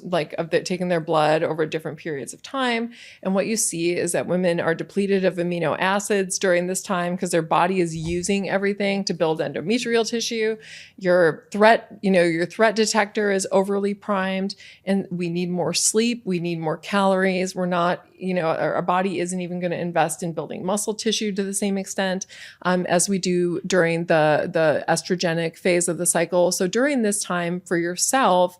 taking their blood over different periods of time. And what you see is that women are depleted of amino acids during this time because their body is using everything to build endometrial tissue. Your threat detector is overly primed, and we need more sleep. We need more calories. We're not, our body isn't even going to invest in building muscle tissue to the same extent as we do during the estrogenic phase of the cycle. So during this time for yourself,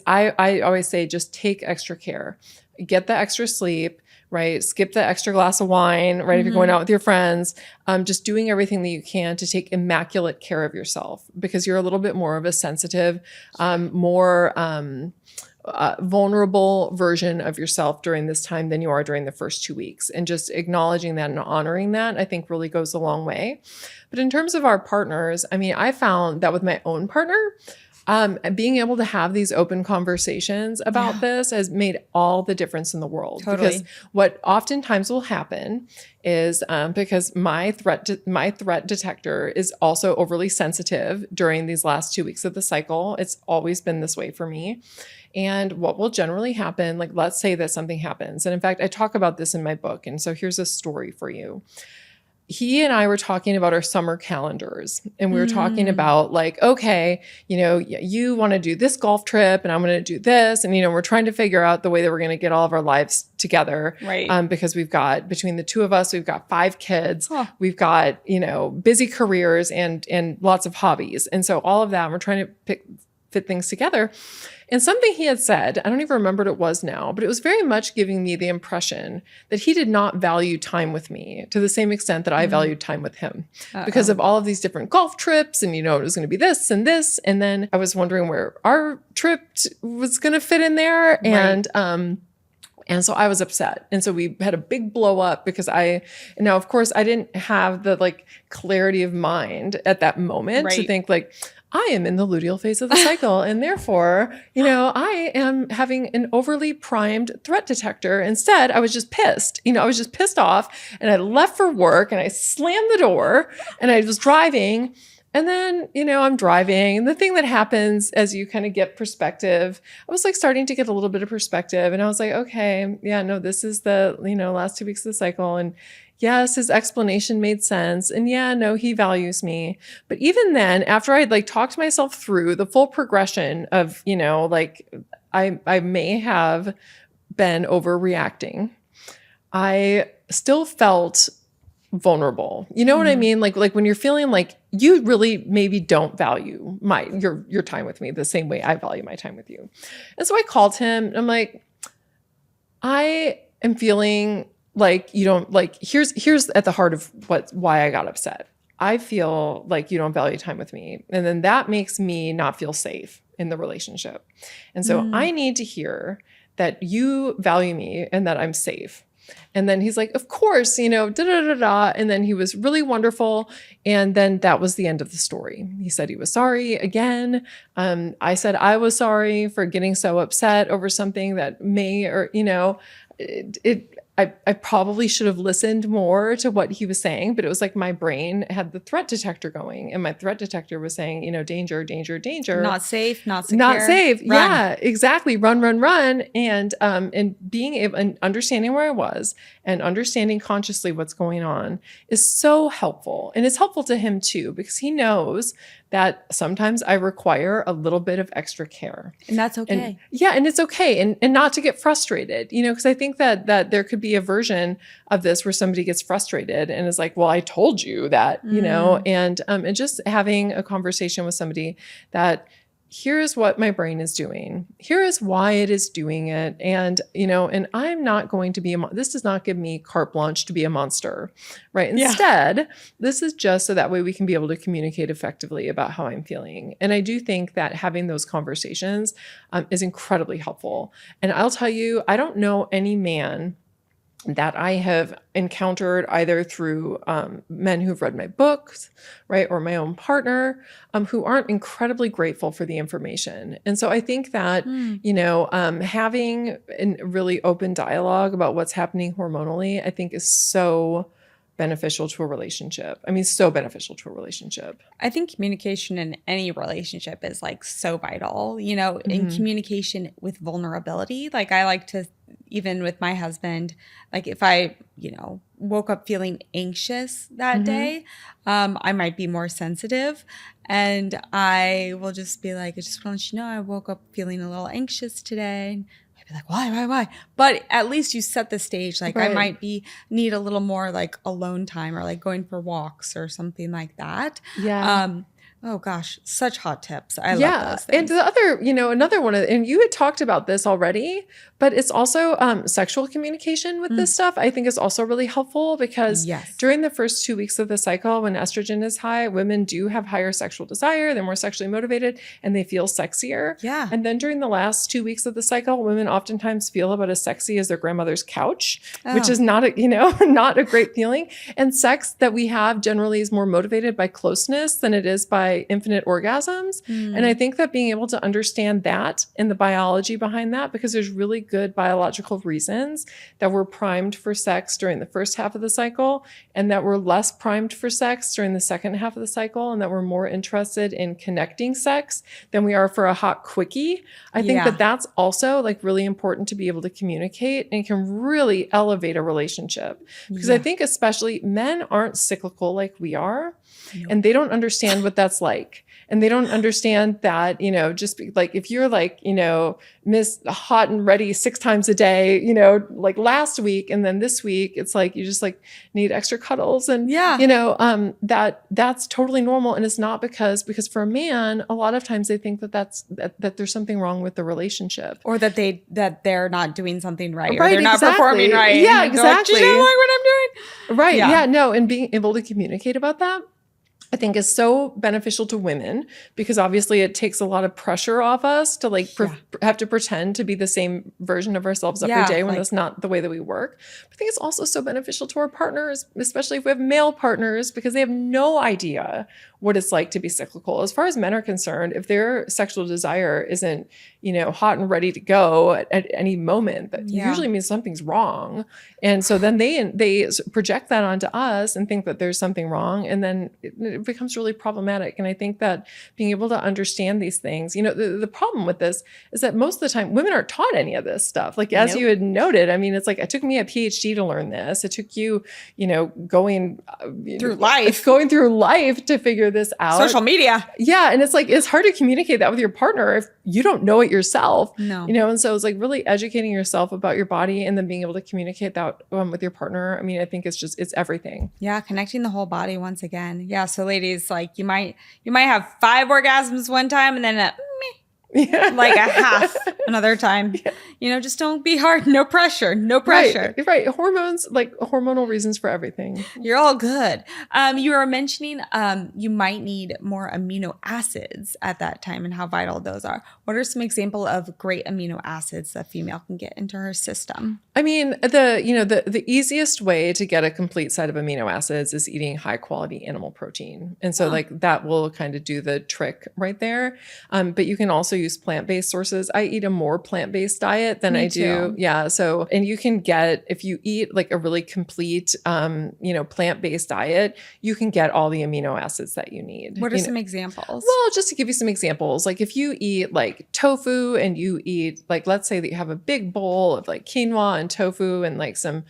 I always say, just take extra care. Get the extra sleep, right? Skip the extra glass of wine, right? If you're going out with your friends, just doing everything that you can to take immaculate care of yourself, because you're a little bit more of a sensitive, more vulnerable version of yourself during this time than you are during the first 2 weeks. And just acknowledging that and honoring that, I think, really goes a long way. But in terms of our partners, I mean, I found that with my own partner, being able to have these open conversations about this has made all the difference in the world. Totally. Because what oftentimes will happen is because my threat detector is also overly sensitive during these last 2 weeks of the cycle. It's always been this way for me. And what will generally happen, let's say that something happens. And in fact, I talk about this in my book. And so here's a story for you. he and I were talking about our summer calendars, and we were talking about like, okay, you want to do this golf trip and I'm going to do this. And, we're trying to figure out the way that we're going to get all of our lives together. Right. Because we've got, between the two of us, we've got 5 kids, we've got, busy careers and lots of hobbies. And so all of that, we're trying to fit things together. And something he had said, I don't even remember what it was now, but it was very much giving me the impression that he did not value time with me to the same extent that I valued time with him because of all of these different golf trips. And, it was going to be this and this. And then I was wondering where our trip was going to fit in there. Right. And so I was upset. And so we had a big blow up because now of course I didn't have the like clarity of mind at that moment to think like, I am in the luteal phase of the cycle. And therefore, I am having an overly primed threat detector. Instead, I was just pissed. I was just pissed off and I left for work and I slammed the door and I was driving. And then, I'm driving. And the thing that happens as you kind of get perspective, I was like starting to get a little bit of perspective. And I was like, okay, yeah, no, this is the, last 2 weeks of the cycle. And yes, his explanation made sense. And yeah, no, he values me. But even then, after I'd like talked myself through the full progression of, like I may have been overreacting, I still felt vulnerable. You know what I mean? Like when you're feeling like you really maybe don't value your time with me the same way I value my time with you. And so I called him and I'm like, I am feeling like you don't like, here's at the heart of why I got upset. I feel like you don't value time with me. And then that makes me not feel safe in the relationship. And so I need to hear that you value me and that I'm safe. And then he's like, of course, da da da da. And then he was really wonderful. And then that was the end of the story. He said he was sorry again. I said I was sorry for getting so upset over something that I probably should have listened more to what he was saying, but it was like my brain had the threat detector going and my threat detector was saying, danger, danger, danger. Not safe, not secure. Not safe. Run. Yeah, exactly. Run, run, run. And being able and understanding where I was and understanding consciously what's going on is so helpful. And it's helpful to him too, because he knows that sometimes I require a little bit of extra care. And that's okay. And it's okay. And not to get frustrated, because I think that there could be a version of this where somebody gets frustrated and is like, well, I told you that, and just having a conversation with somebody that here's what my brain is doing. Here is why it is doing it. And, and I'm not going to be, this does not give me carte blanche to be a monster, right? Instead, this is just so that way we can be able to communicate effectively about how I'm feeling. And I do think that having those conversations is incredibly helpful. And I'll tell you, I don't know any man that I have encountered either through men who've read my books, right, or my own partner, who aren't incredibly grateful for the information. And so I think that, having a really open dialogue about what's happening hormonally, I think is so beneficial to a relationship. I mean, so beneficial to a relationship. I think communication in any relationship is like so vital, in communication with vulnerability. Like I like to, even with my husband, like if I, woke up feeling anxious that day, I might be more sensitive and I will just be like, I just want to let you know I woke up feeling a little anxious today. I'd be like, why? But at least you set the stage. Like I might need a little more like alone time or like going for walks or something like that. Yeah. Oh gosh, such hot tips. I love those things. And the other, another one, and you had talked about this already, but it's also sexual communication with this stuff, I think is also really helpful because during the first 2 weeks of the cycle, when estrogen is high, women do have higher sexual desire. They're more sexually motivated and they feel sexier. Yeah. And then during the last 2 weeks of the cycle, women oftentimes feel about as sexy as their grandmother's couch, which is not not a great feeling. And sex that we have generally is more motivated by closeness than it is by by infinite orgasms. And I think that being able to understand that and the biology behind that, because there's really good biological reasons that we're primed for sex during the first half of the cycle and that we're less primed for sex during the second half of the cycle, and that we're more interested in connecting sex than we are for a hot quickie. I think that that's also like really important to be able to communicate and can really elevate a relationship. Because I think especially men aren't cyclical like we are, and they don't understand what that's like. And they don't understand that, you know, just like if you're like, you know, miss hot and ready 6 times a day, you know, like last week, and then this week, it's like you just like need extra cuddles. And, you know, that's totally normal. And it's not because for a man, a lot of times they think that there's something wrong with the relationship. Or that they're not doing something right. Or they're not performing right. Yeah, exactly. Like, do you know what I'm doing? Right. Yeah. No. And being able to communicate about that, I think is so beneficial to women, because obviously it takes a lot of pressure off us to like have to pretend to be the same version of ourselves every day when that's not the way that we work. But I think it's also so beneficial to our partners, especially if we have male partners, because they have no idea what it's like to be cyclical. As far as men are concerned, if their sexual desire isn't, you know, hot and ready to go at any moment, that usually means something's wrong. And so then they project that onto us and think that there's something wrong. And then it becomes really problematic. And I think that being able to understand these things, you know, the problem with this is that most of the time women aren't taught any of this stuff. Like, as you had noted, I mean, it's like, it took me a PhD to learn this. It took you, you know, going through life to figure this out. Social media. Yeah. And it's like, it's hard to communicate that with your partner if you don't know it yourself. No. You know, and so it's like really educating yourself about your body and then being able to communicate that with your partner. I mean, I think it's everything. Yeah. Connecting the whole body once again. Yeah. So ladies, like you might have 5 orgasms one time and then like a half another time. You know, just don't be hard. No pressure. Right. Hormones, like hormonal reasons for everything. You're all good. You were mentioning you might need more amino acids at that time and how vital those are. What are some examples of great amino acids that female can get into her system? I mean, the easiest way to get a complete set of amino acids is eating high quality animal protein. And so like that will kind of do the trick right there. But you can also use plant-based sources. I eat a more plant-based diet than I do. Yeah. So, and you can get, if you eat like a really complete, you know, plant-based diet, you can get all the amino acids that you need. What are some examples? Well, just to give you some examples, like if you eat like tofu and you eat, like, let's say that you have a big bowl of like quinoa and tofu and like some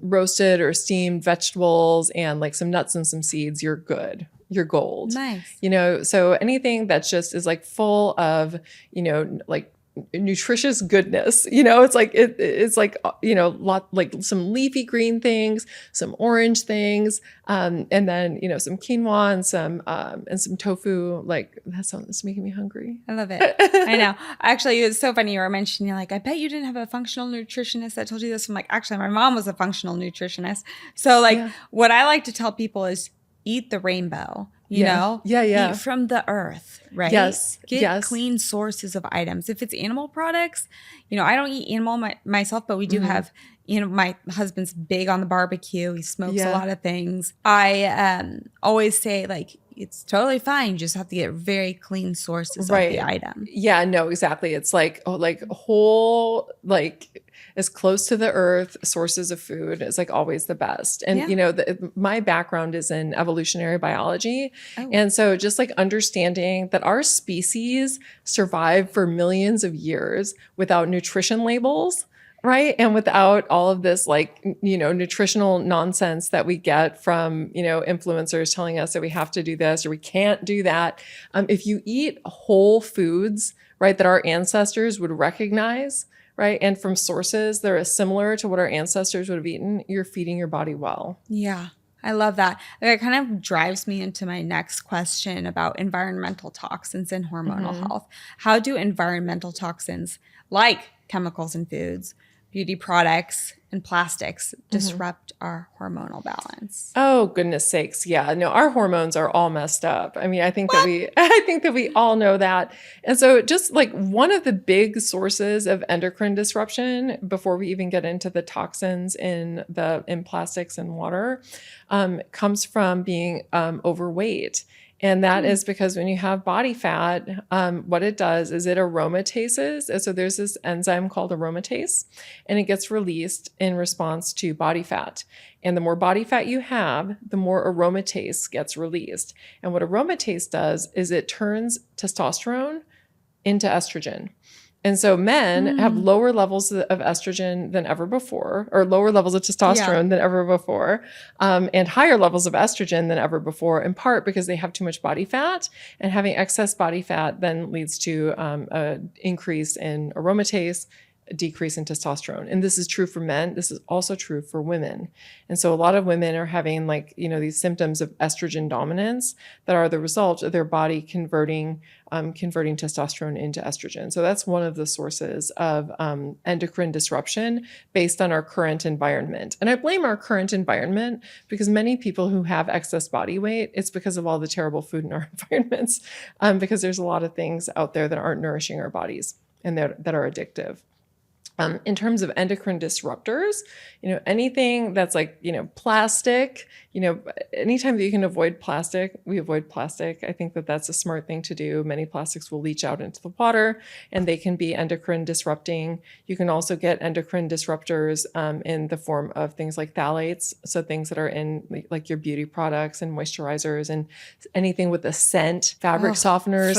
roasted or steamed vegetables and like some nuts and some seeds, you're good. You're gold. Nice. You know, so anything that just is like full of, you know, like nutritious goodness, you know, it's like, it's like, you know, like some leafy green things, some orange things, and then, you know, some quinoa and some tofu. Like it's making me hungry. I love it. I know. Actually, it's so funny. You were mentioning, like, I bet you didn't have a functional nutritionist that told you this. I'm like, actually, my mom was a functional nutritionist. So like what I like to tell people is eat the rainbow. You know? Yeah. Eat from the earth, right? Yes. Get clean sources of items. If it's animal products, you know, I don't eat animal myself, but we do have, you know, my husband's big on the barbecue. He smokes a lot of things. I always say, like, it's totally fine. You just have to get very clean sources of the item. Yeah, no, exactly. It's like, whole, like, as close to the earth sources of food is like always the best. And, you know, my background is in evolutionary biology. And so just like understanding that our species survived for millions of years without nutrition labels, right? And without all of this, like, you know, nutritional nonsense that we get from, you know, influencers telling us that we have to do this or we can't do that. If you eat whole foods, right, that our ancestors would recognize, right, and from sources that are similar to what our ancestors would have eaten, you're feeding your body well. Yeah. I love that. That kind of drives me into my next question about environmental toxins and hormonal health. How do environmental toxins, like chemicals in foods, beauty products, and plastics, disrupt our hormonal balance? Oh, goodness sakes. Yeah. No, our hormones are all messed up. I mean, I think that we all know that. And so just like one of the big sources of endocrine disruption, before we even get into the toxins in plastics and water, comes from being overweight. And that is because when you have body fat, what it does is it aromatases. And so there's this enzyme called aromatase, and it gets released in response to body fat. And the more body fat you have, the more aromatase gets released. And what aromatase does is it turns testosterone into estrogen. And so men have lower levels of estrogen than ever before, or lower levels of testosterone than ever before, and higher levels of estrogen than ever before, in part because they have too much body fat. And having excess body fat then leads to an increase in aromatase, a decrease in testosterone. And this is true for men. This is also true for women. And so a lot of women are having these symptoms of estrogen dominance that are the result of their body converting testosterone into estrogen. So that's one of the sources of endocrine disruption based on our current environment. And I blame our current environment because many people who have excess body weight, it's because of all the terrible food in our environments, because there's a lot of things out there that aren't nourishing our bodies and that are addictive. In terms of endocrine disruptors, anything that's plastic, anytime that you can avoid plastic, we avoid plastic. I think that that's a smart thing to do. Many plastics will leach out into the water and they can be endocrine disrupting. You can also get endocrine disruptors in the form of things like phthalates. So things that are in like your beauty products and moisturizers and anything with a scent. Fabric softeners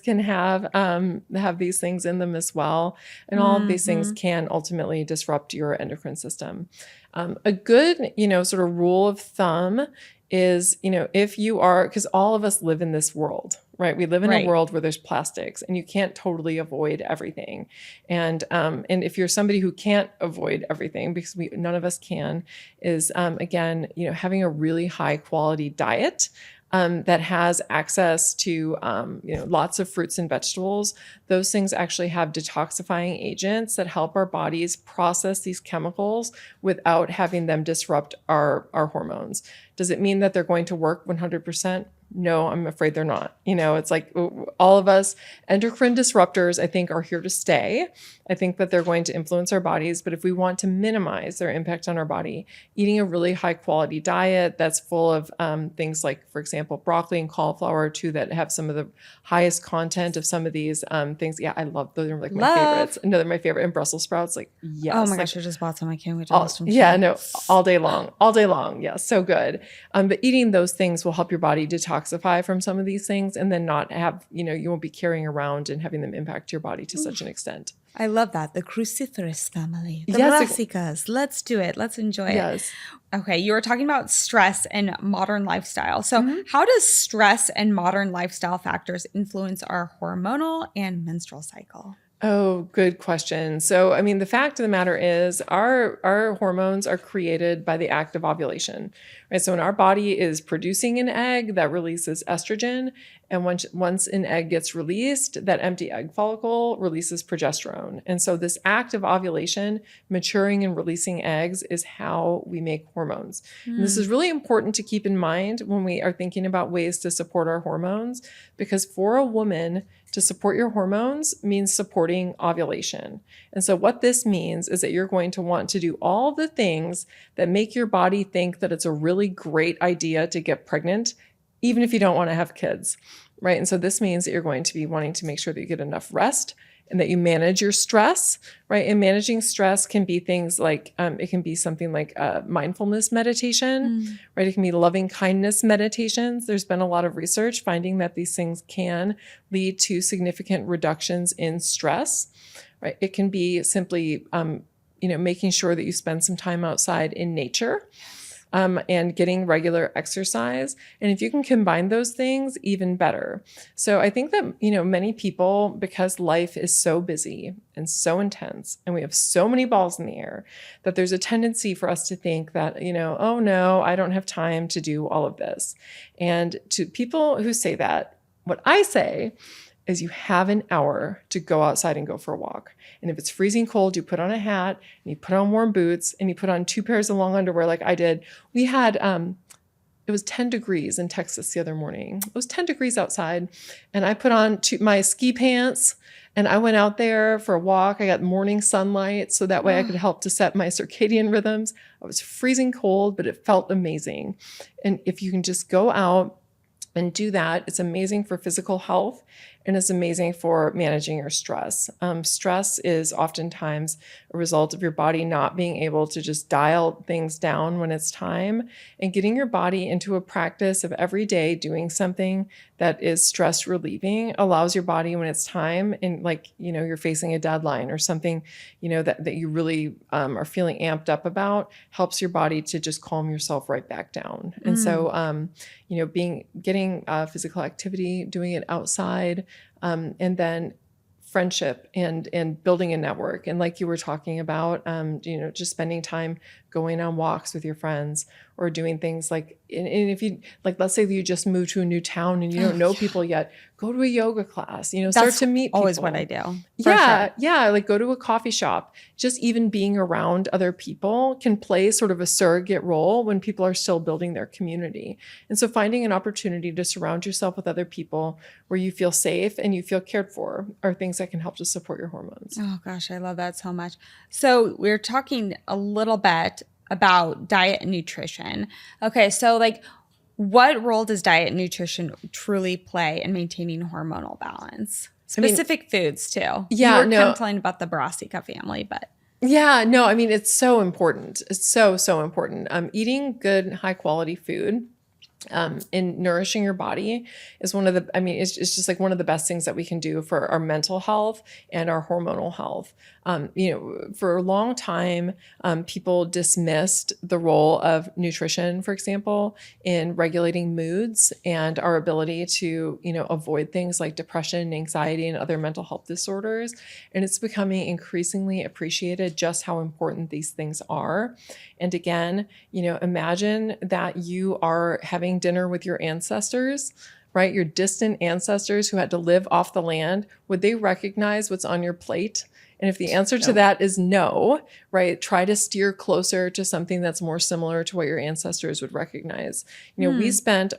can have these things in them as well. And all of these things can ultimately disrupt your endocrine system. A good, sort of rule of thumb is, if you are, because all of us live in this world, right? We live in a world where there's plastics and you can't totally avoid everything. And if you're somebody who can't avoid everything, because none of us can, is again, having a really high quality diet that has access to lots of fruits and vegetables. Those things actually have detoxifying agents that help our bodies process these chemicals without having them disrupt our hormones. Does it mean that they're going to work 100%? No, I'm afraid they're not. It's like all of us, endocrine disruptors, I think, are here to stay. I think that they're going to influence our bodies. But if we want to minimize their impact on our body, eating a really high quality diet that's full of things like, for example, broccoli and cauliflower, too, that have some of the highest content of some of these things. Yeah, I love those. They're my favorites. No, they're my favorite. And Brussels sprouts, yes. Oh my gosh, I just bought some. I can't wait to roast them. Yeah, no, all day long. All day long. Yeah, so good. But eating those things will help your body detoxify from some of these things and then not have, you won't be carrying around and having them impact your body to such an extent. I love that. The cruciferous family. The brassicas. Let's do it. Let's enjoy it. Yes. Okay. You were talking about stress and modern lifestyle. So how does stress and modern lifestyle factors influence our hormonal and menstrual cycle? Oh, good question. So, the fact of the matter is our hormones are created by the act of ovulation, right? So when our body is producing an egg that releases estrogen, and once an egg gets released, that empty egg follicle releases progesterone. And so this act of ovulation, maturing and releasing eggs, is how we make hormones. And this is really important to keep in mind when we are thinking about ways to support our hormones, because for a woman, to support your hormones means supporting ovulation. And so what this means is that you're going to want to do all the things that make your body think that it's a really great idea to get pregnant, even if you don't want to have kids, right? And so this means that you're going to be wanting to make sure that you get enough rest and that you manage your stress, right? And managing stress can be things like, it can be something like mindfulness meditation, right? It can be loving kindness meditations. There's been a lot of research finding that these things can lead to significant reductions in stress, right? It can be simply, making sure that you spend some time outside in nature. And getting regular exercise. And if you can combine those things, even better. So I think that, many people, because life is so busy and so intense, and we have so many balls in the air, that there's a tendency for us to think that, oh no, I don't have time to do all of this. And to people who say that, what I say is you have an hour to go outside and go for a walk. And if it's freezing cold, you put on a hat and you put on warm boots and you put on 2 pairs of long underwear like I did. We had it was 10 degrees in Texas the other morning. It was 10 degrees outside. And I put on my ski pants and I went out there for a walk. I got morning sunlight so that way I could help to set my circadian rhythms. I was freezing cold, but it felt amazing. And if you can just go out and do that, it's amazing for physical health and it's amazing for managing your stress. Stress is oftentimes a result of your body not being able to just dial things down when it's time, and getting your body into a practice of every day doing something that is stress relieving allows your body when it's time and like, you're facing a deadline or something, that you really are feeling amped up about, helps your body to just calm yourself right back down. And so, getting physical activity, doing it outside, and then friendship and building a network. And like you were talking about, just spending time going on walks with your friends or doing things like, and if you, like, let's say that you just moved to a new town and you don't know people yet, go to a yoga class, start to meet people. Always what I do. Yeah. Sure. Yeah. Like go to a coffee shop. Just even being around other people can play sort of a surrogate role when people are still building their community. And so finding an opportunity to surround yourself with other people where you feel safe and you feel cared for are things that can help to support your hormones. Oh gosh, I love that so much. So we're talking a little bit about diet and nutrition. Okay, so like what role does diet and nutrition truly play in maintaining hormonal balance? Specific foods too. Yeah, you were kind of telling about the brassica family, but yeah, no, I mean, it's so important. It's so, so important. Eating good, high quality food and nourishing your body is it's just like one of the best things that we can do for our mental health and our hormonal health. For a long time, people dismissed the role of nutrition, for example, in regulating moods and our ability to, avoid things like depression, anxiety, and other mental health disorders. And it's becoming increasingly appreciated just how important these things are. And again, imagine that you are having dinner with your ancestors, right? Your distant ancestors who had to live off the land. Would they recognize what's on your plate? And if the answer to that is no, right, try to steer closer to something that's more similar to what your ancestors would recognize. We spent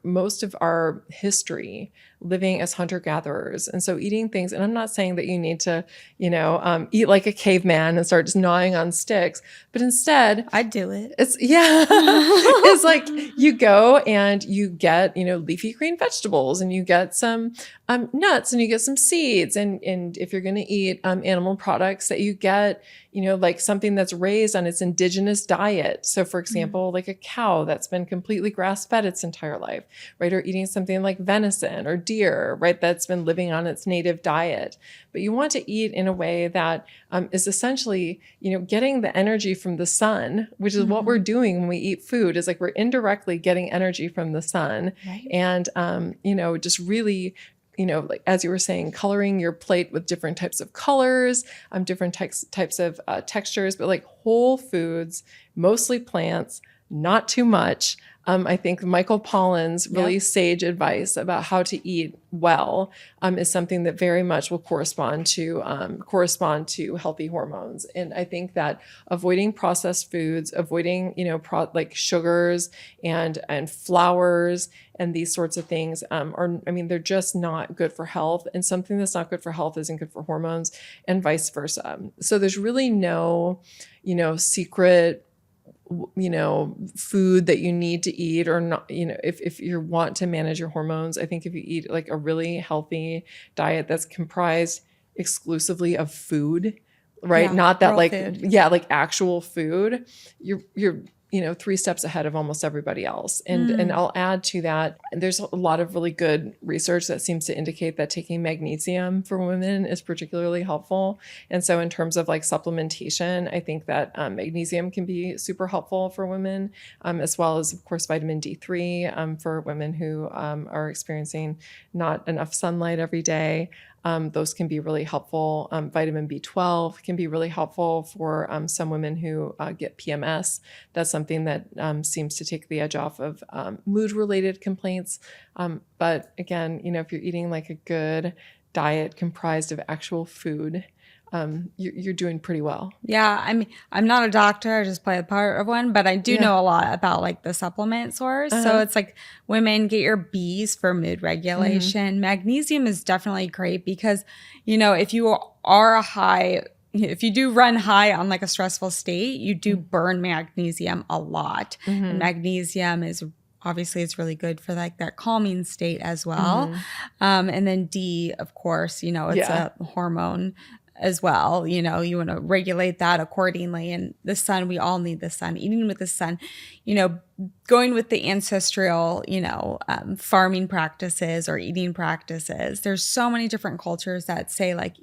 most of our history living as hunter-gatherers. And so eating things, and I'm not saying that you need to, eat like a caveman and start just gnawing on sticks, but instead I'd do it. It's like you go and you get, leafy green vegetables and you get some nuts and you get some seeds. And if you're going to eat animal products, that you get, like something that's raised on its indigenous diet. So for example, like a cow that's been completely grass-fed its entire life, right? Or eating something like venison or deer, right? That's been living on its native diet. But you want to eat in a way that is essentially, getting the energy from the sun, which is what we're doing when we eat food, is like we're indirectly getting energy from the sun. Right. And, just really, like as you were saying, coloring your plate with different types of colors, different types of textures, but like whole foods, mostly plants, not too much. I think Michael Pollan's really sage advice about how to eat well is something that very much will correspond to healthy hormones. And I think that avoiding processed foods, avoiding like sugars and flours and these sorts of things they're just not good for health. And something that's not good for health isn't good for hormones, and vice versa. So there's really no secret food that you need to eat or not. If you want to manage your hormones, I think if you eat like a really healthy diet that's comprised exclusively of food, right? Not that like food. Like actual food, you're 3 steps ahead of almost everybody else. And I'll add to that, there's a lot of really good research that seems to indicate that taking magnesium for women is particularly helpful. And so in terms of like supplementation, I think that magnesium can be super helpful for women, as well as, of course, vitamin D3 for women who are experiencing not enough sunlight every day. Those can be really helpful. Vitamin B12 can be really helpful for some women who get PMS. That's something that seems to take the edge off of mood-related complaints. But again, if you're eating like a good diet comprised of actual food, you're doing pretty well. Yeah, I mean, I'm not a doctor. I just play the part of one, but I do know a lot about like the supplement source. So it's like women, get your B's for mood regulation. Magnesium is definitely great because, if you are if you do run high on like a stressful state, you do burn magnesium a lot. And magnesium is obviously it's really good for like that calming state as well. And then D, of course, it's a hormone as well. You want to regulate that accordingly. And the sun, we all need the sun. Eating with the sun, going with the ancestral, farming practices or eating practices. There's so many different cultures that say like,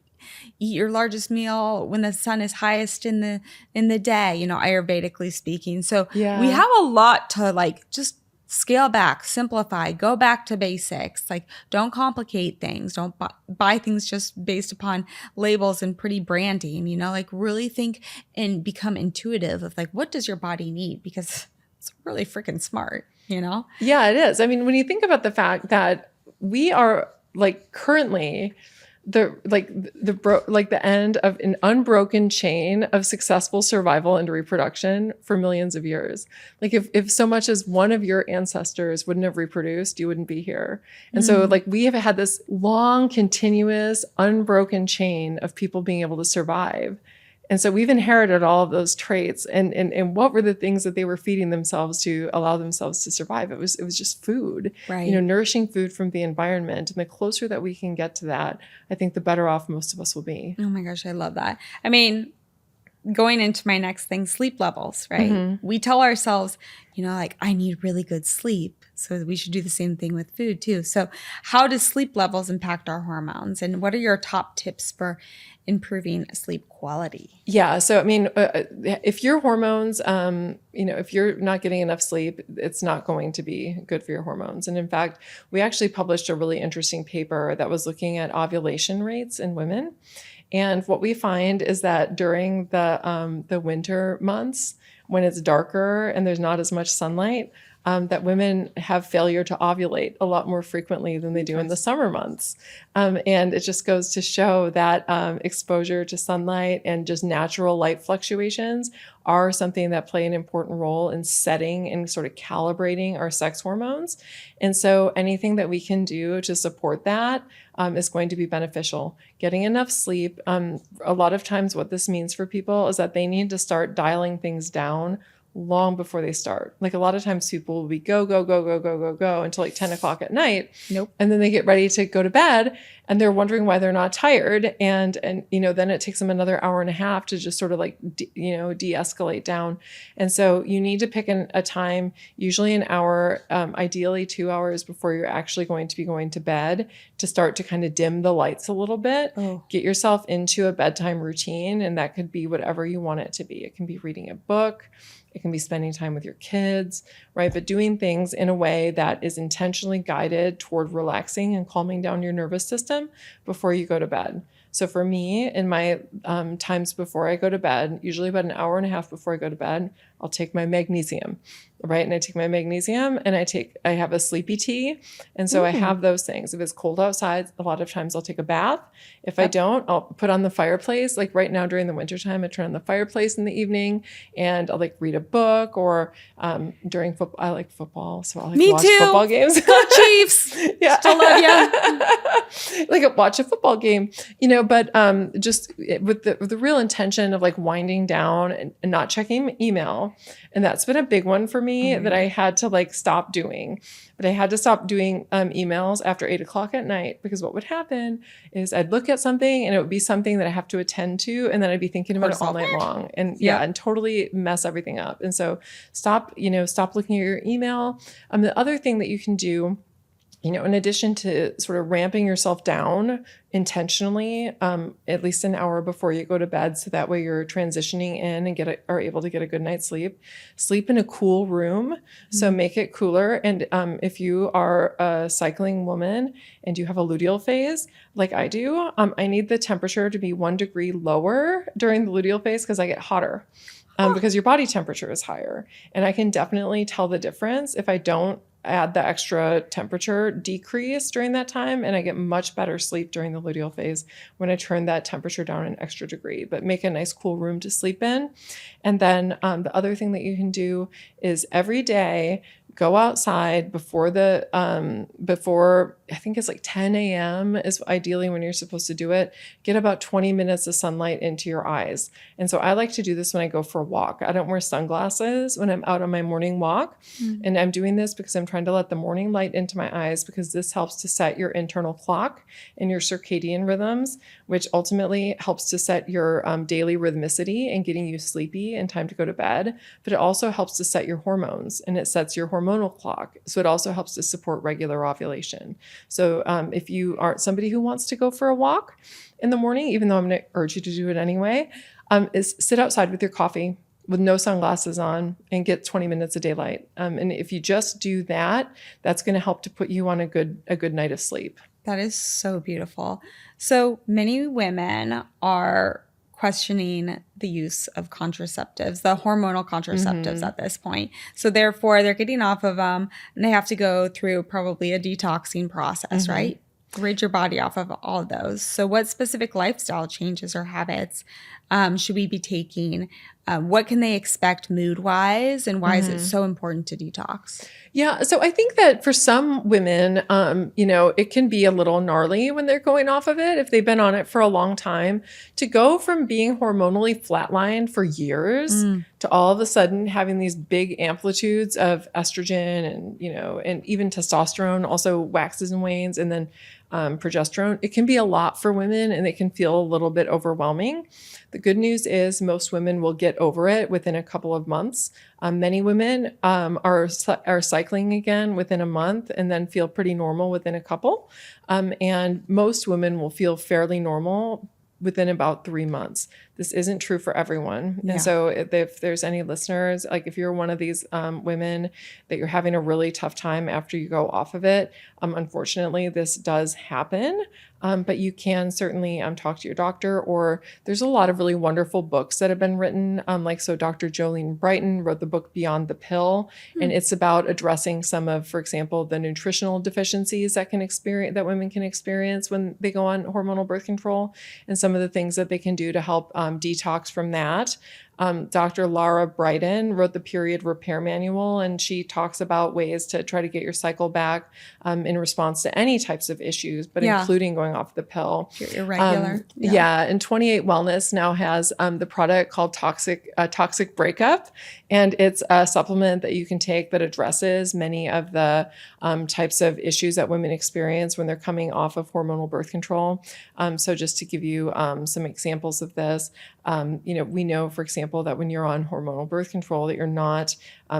eat your largest meal when the sun is highest in the day, Ayurvedically speaking. So we have a lot to like just scale back, simplify, go back to basics. Like, don't complicate things. Don't buy things just based upon labels and pretty branding, like really think and become intuitive of like, what does your body need? Because it's really freaking smart, Yeah, it is. I mean, when you think about the fact that we are like currently the end of an unbroken chain of successful survival and reproduction for millions of years. Like if so much as one of your ancestors wouldn't have reproduced, you wouldn't be here. And so like we have had this long, continuous, unbroken chain of people being able to survive. And so we've inherited all of those traits. And what were the things that they were feeding themselves to allow themselves to survive? It was just food, right? Nourishing food from the environment. And the closer that we can get to that, I think the better off most of us will be. Oh my gosh, I love that. I mean, going into my next thing, sleep levels, right? We tell ourselves, like I need really good sleep. So we should do the same thing with food too. So how does sleep levels impact our hormones? And what are your top tips for improving sleep quality? Yeah. So, I mean, if your hormones, if you're not getting enough sleep, it's not going to be good for your hormones. And in fact, we actually published a really interesting paper that was looking at ovulation rates in women. And what we find is that during the winter months, when it's darker and there's not as much sunlight, that women have failure to ovulate a lot more frequently than they do in the summer months. And it just goes to show that exposure to sunlight and just natural light fluctuations are something that play an important role in setting and sort of calibrating our sex hormones. And so anything that we can do to support that is going to be beneficial. Getting enough sleep. A lot of times what this means for people is that they need to start dialing things down long before they start. Like a lot of times people will be go until like 10 o'clock at night. Nope. And then they get ready to go to bed and they're wondering why they're not tired. And then it takes them another hour and a half to just sort of like, de-escalate down. And so you need to pick a time, usually an hour, ideally 2 hours before you're actually going to be going to bed, to start to kind of dim the lights a little bit, get yourself into a bedtime routine. And that could be whatever you want it to be. It can be reading a book. It can be spending time with your kids, right? But doing things in a way that is intentionally guided toward relaxing and calming down your nervous system before you go to bed. So for me, in my times before I go to bed, usually about an hour and a half before I go to bed, I'll take my magnesium, right? And I take my magnesium and I have a sleepy tea. And so I have those things. If it's cold outside, a lot of times I'll take a bath. If I don't, I'll put on the fireplace. Like right now during the wintertime, I turn on the fireplace in the evening and I'll like read a book, or during football, I like football. So I'll like watch football games. Go Chiefs. Yeah. Still love you. Like watch a football game, but just with the real intention of like winding down and not checking email. And that's been a big one for me that I had to like stop doing. But I had to stop doing emails after 8 o'clock at night, because what would happen is I'd look at something and it would be something that I have to attend to. And then I'd be thinking about it all night long and and totally mess everything up. And so stop looking at your email. The other thing that you can do, in addition to sort of ramping yourself down intentionally, at least an hour before you go to bed, so that way you're transitioning in and are able to get a good night's sleep. Sleep in a cool room, so make it cooler. And if you are a cycling woman and you have a luteal phase, like I do, I need the temperature to be 1 degree lower during the luteal phase because I get hotter. Because your body temperature is higher. And I can definitely tell the difference if I don't add the extra temperature decrease during that time, and I get much better sleep during the luteal phase when I turn that temperature down an extra degree, but make a nice cool room to sleep in. And then the other thing that you can do is every day go outside before I think it's like 10 a.m. is ideally when you're supposed to do it. Get about 20 minutes of sunlight into your eyes. And so I like to do this when I go for a walk. I don't wear sunglasses when I'm out on my morning walk. And I'm doing this because I'm trying to let the morning light into my eyes, because this helps to set your internal clock and your circadian rhythms, which ultimately helps to set your daily rhythmicity and getting you sleepy and time to go to bed. But it also helps to set your hormones, and it sets your hormonal clock. So it also helps to support regular ovulation. So if you aren't somebody who wants to go for a walk in the morning, even though I'm going to urge you to do it anyway, is sit outside with your coffee with no sunglasses on and get 20 minutes of daylight. And if you just do that, that's going to help to put you on a good night of sleep. That is so beautiful. So many women are questioning the use of contraceptives, the hormonal contraceptives at this point. So therefore, they're getting off of them, and they have to go through probably a detoxing process, right? Rid your body off of all of those. So what specific lifestyle changes or habits should we be taking? What can they expect mood-wise, and why is it so important to detox? Yeah, so I think that for some women, it can be a little gnarly when they're going off of it, if they've been on it for a long time, to go from being hormonally flatlined for years to all of a sudden having these big amplitudes of estrogen and even testosterone also waxes and wanes, and then progesterone. It can be a lot for women, and it can feel a little bit overwhelming. The good news is most women will get over it within a couple of months. Many women are cycling again within a month and then feel pretty normal within a couple. And most women will feel fairly normal within about 3 months. This isn't true for everyone. Yeah. And so if there's any listeners, like if you're one of these women that you're having a really tough time after you go off of it, unfortunately, this does happen. But you can certainly talk to your doctor, or there's a lot of really wonderful books that have been written. So Dr. Jolene Brighton wrote the book Beyond the Pill, and it's about addressing some of, for example, the nutritional deficiencies that women can experience when they go on hormonal birth control, and some of the things that they can do to help detox from that. Dr. Laura Brighton wrote the Period Repair Manual, and she talks about ways to try to get your cycle back in response to any types of issues, but including going off the pill. You're irregular. And 28 Wellness now has the product called Toxic Breakup, and it's a supplement that you can take that addresses many of the types of issues that women experience when they're coming off of hormonal birth control. So just to give you some examples of this, we know, for example, that when you're on hormonal birth control, that you're not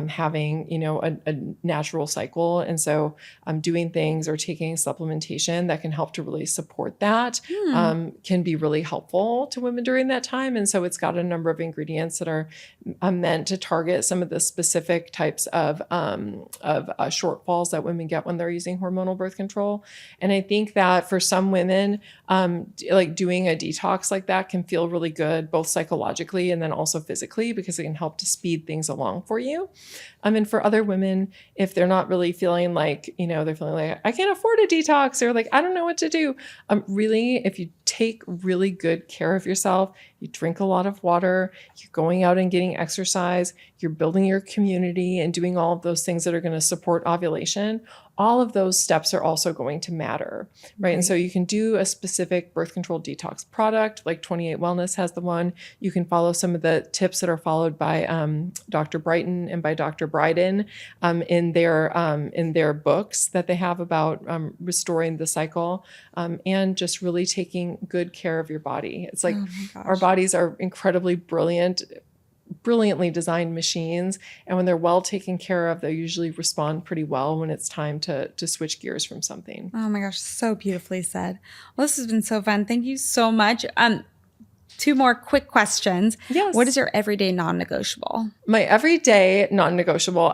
having, a natural cycle. And so doing things or taking supplementation that can help to really support that can be really helpful to women during that time. And so it's got a number of ingredients that are meant to target some of the specific types of shortfalls that women get when they're using hormonal birth control. And I think that for some women, like doing a detox like that can feel really good, both psychologically and then also physically, because it can help to speed things along for you. And for other women, if they're not really feeling like, they're feeling like, I can't afford a detox, or like, I don't know what to do. Really, if you take really good care of yourself, you drink a lot of water, you're going out and getting exercise, you're building your community and doing all of those things that are going to support ovulation, all of those steps are also going to matter, right? And so you can do a specific birth control detox product, like 28 Wellness has the one. You can follow some of the tips that are followed by Dr. Brighton and by Dr. Bryden in their books that they have about restoring the cycle, and just really taking good care of your body. It's like our bodies are incredibly brilliantly designed machines, and when they're well taken care of, they usually respond pretty well when it's time to switch gears from something. Oh my gosh, so beautifully said. Well, this has been so fun. Thank you so much. 2 more quick questions. Yes. What is your everyday non-negotiable? My everyday non-negotiable,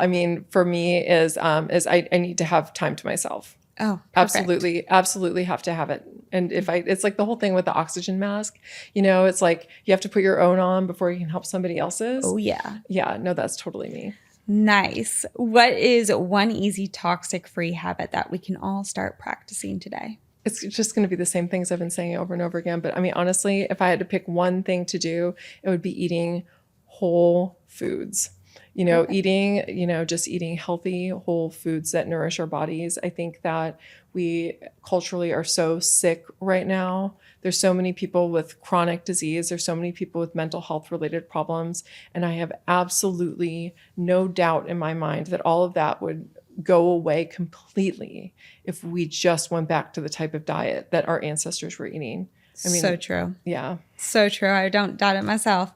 for me is I need to have time to myself. Oh, perfect. Absolutely have to have it. And it's like the whole thing with the oxygen mask, it's like you have to put your own on before you can help somebody else's. Oh yeah. Yeah, no, that's totally me. Nice. What is one easy toxic-free habit that we can all start practicing today? It's just going to be the same things I've been saying over and over again. But I mean, honestly, if I had to pick one thing to do, it would be eating whole foods. Just eating healthy, whole foods that nourish our bodies. I think that we culturally are so sick right now. There's so many people with chronic disease. There's so many people with mental health related problems. And I have absolutely no doubt in my mind that all of that would go away completely if we just went back to the type of diet that our ancestors were eating. I mean, so true. Yeah. So true. I don't doubt it myself.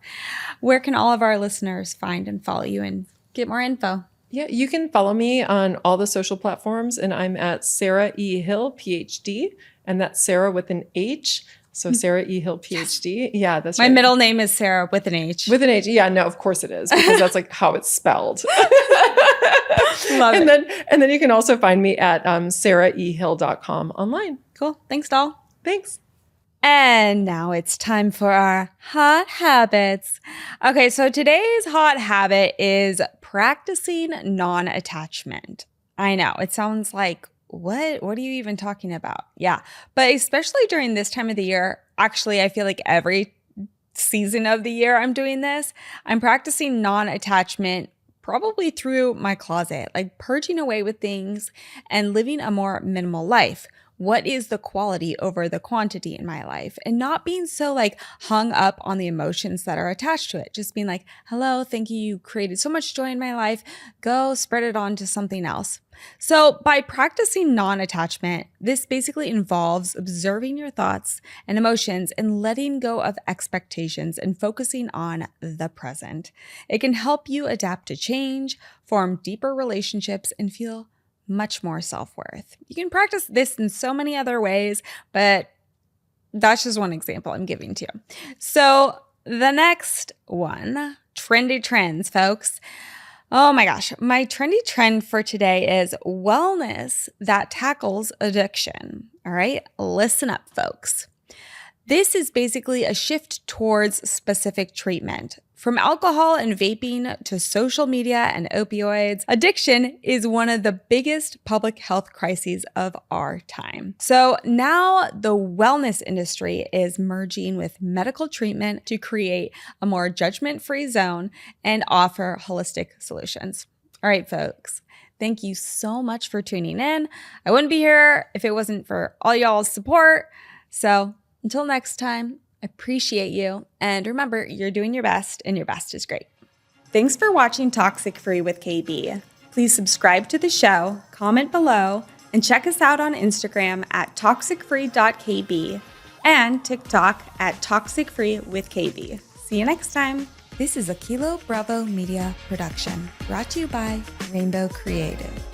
Where can all of our listeners find and follow you and get more info? Yeah, you can follow me on all the social platforms, and I'm at Sarah E. Hill, PhD, and that's Sarah with an H. So Sarah E. Hill, PhD. Yeah, that's My right. middle name is Sarah with an H. With an H. Yeah, no, of course it is, because that's like how it's spelled. Love it. And then you can also find me at sarahehill.com online. Cool. Thanks, doll. Thanks. And now it's time for our hot habits. Okay, so today's hot habit is practicing non-attachment. I know, it sounds like, what are you even talking about? Yeah, but especially during this time of the year, actually, I feel like every season of the year I'm doing this, I'm practicing non-attachment probably through my closet, like purging away with things and living a more minimal life. What is the quality over the quantity in my life? And not being so like hung up on the emotions that are attached to it. Just being like, hello, thank you. You created so much joy in my life. Go spread it on to something else. So by practicing non-attachment, this basically involves observing your thoughts and emotions and letting go of expectations and focusing on the present. It can help you adapt to change, form deeper relationships, and feel much more self-worth. You can practice this in so many other ways, but that's just one example I'm giving to you. So the next one, trendy trends, folks. Oh my gosh, my trendy trend for today is wellness that tackles addiction. All right, listen up, folks. This is basically a shift towards specific treatment. From alcohol and vaping to social media and opioids, addiction is one of the biggest public health crises of our time. So now the wellness industry is merging with medical treatment to create a more judgment-free zone and offer holistic solutions. All right, folks. Thank you so much for tuning in. I wouldn't be here if it wasn't for all y'all's support. So until next time, I appreciate you. And remember, you're doing your best and your best is great. Thanks for watching Toxic-Free with KB. Please subscribe to the show, comment below, and check us out on Instagram at toxicfree.kb and TikTok at toxicfree with KB. See you next time. This is a Kilo Bravo Media production brought to you by Rainbow Creative.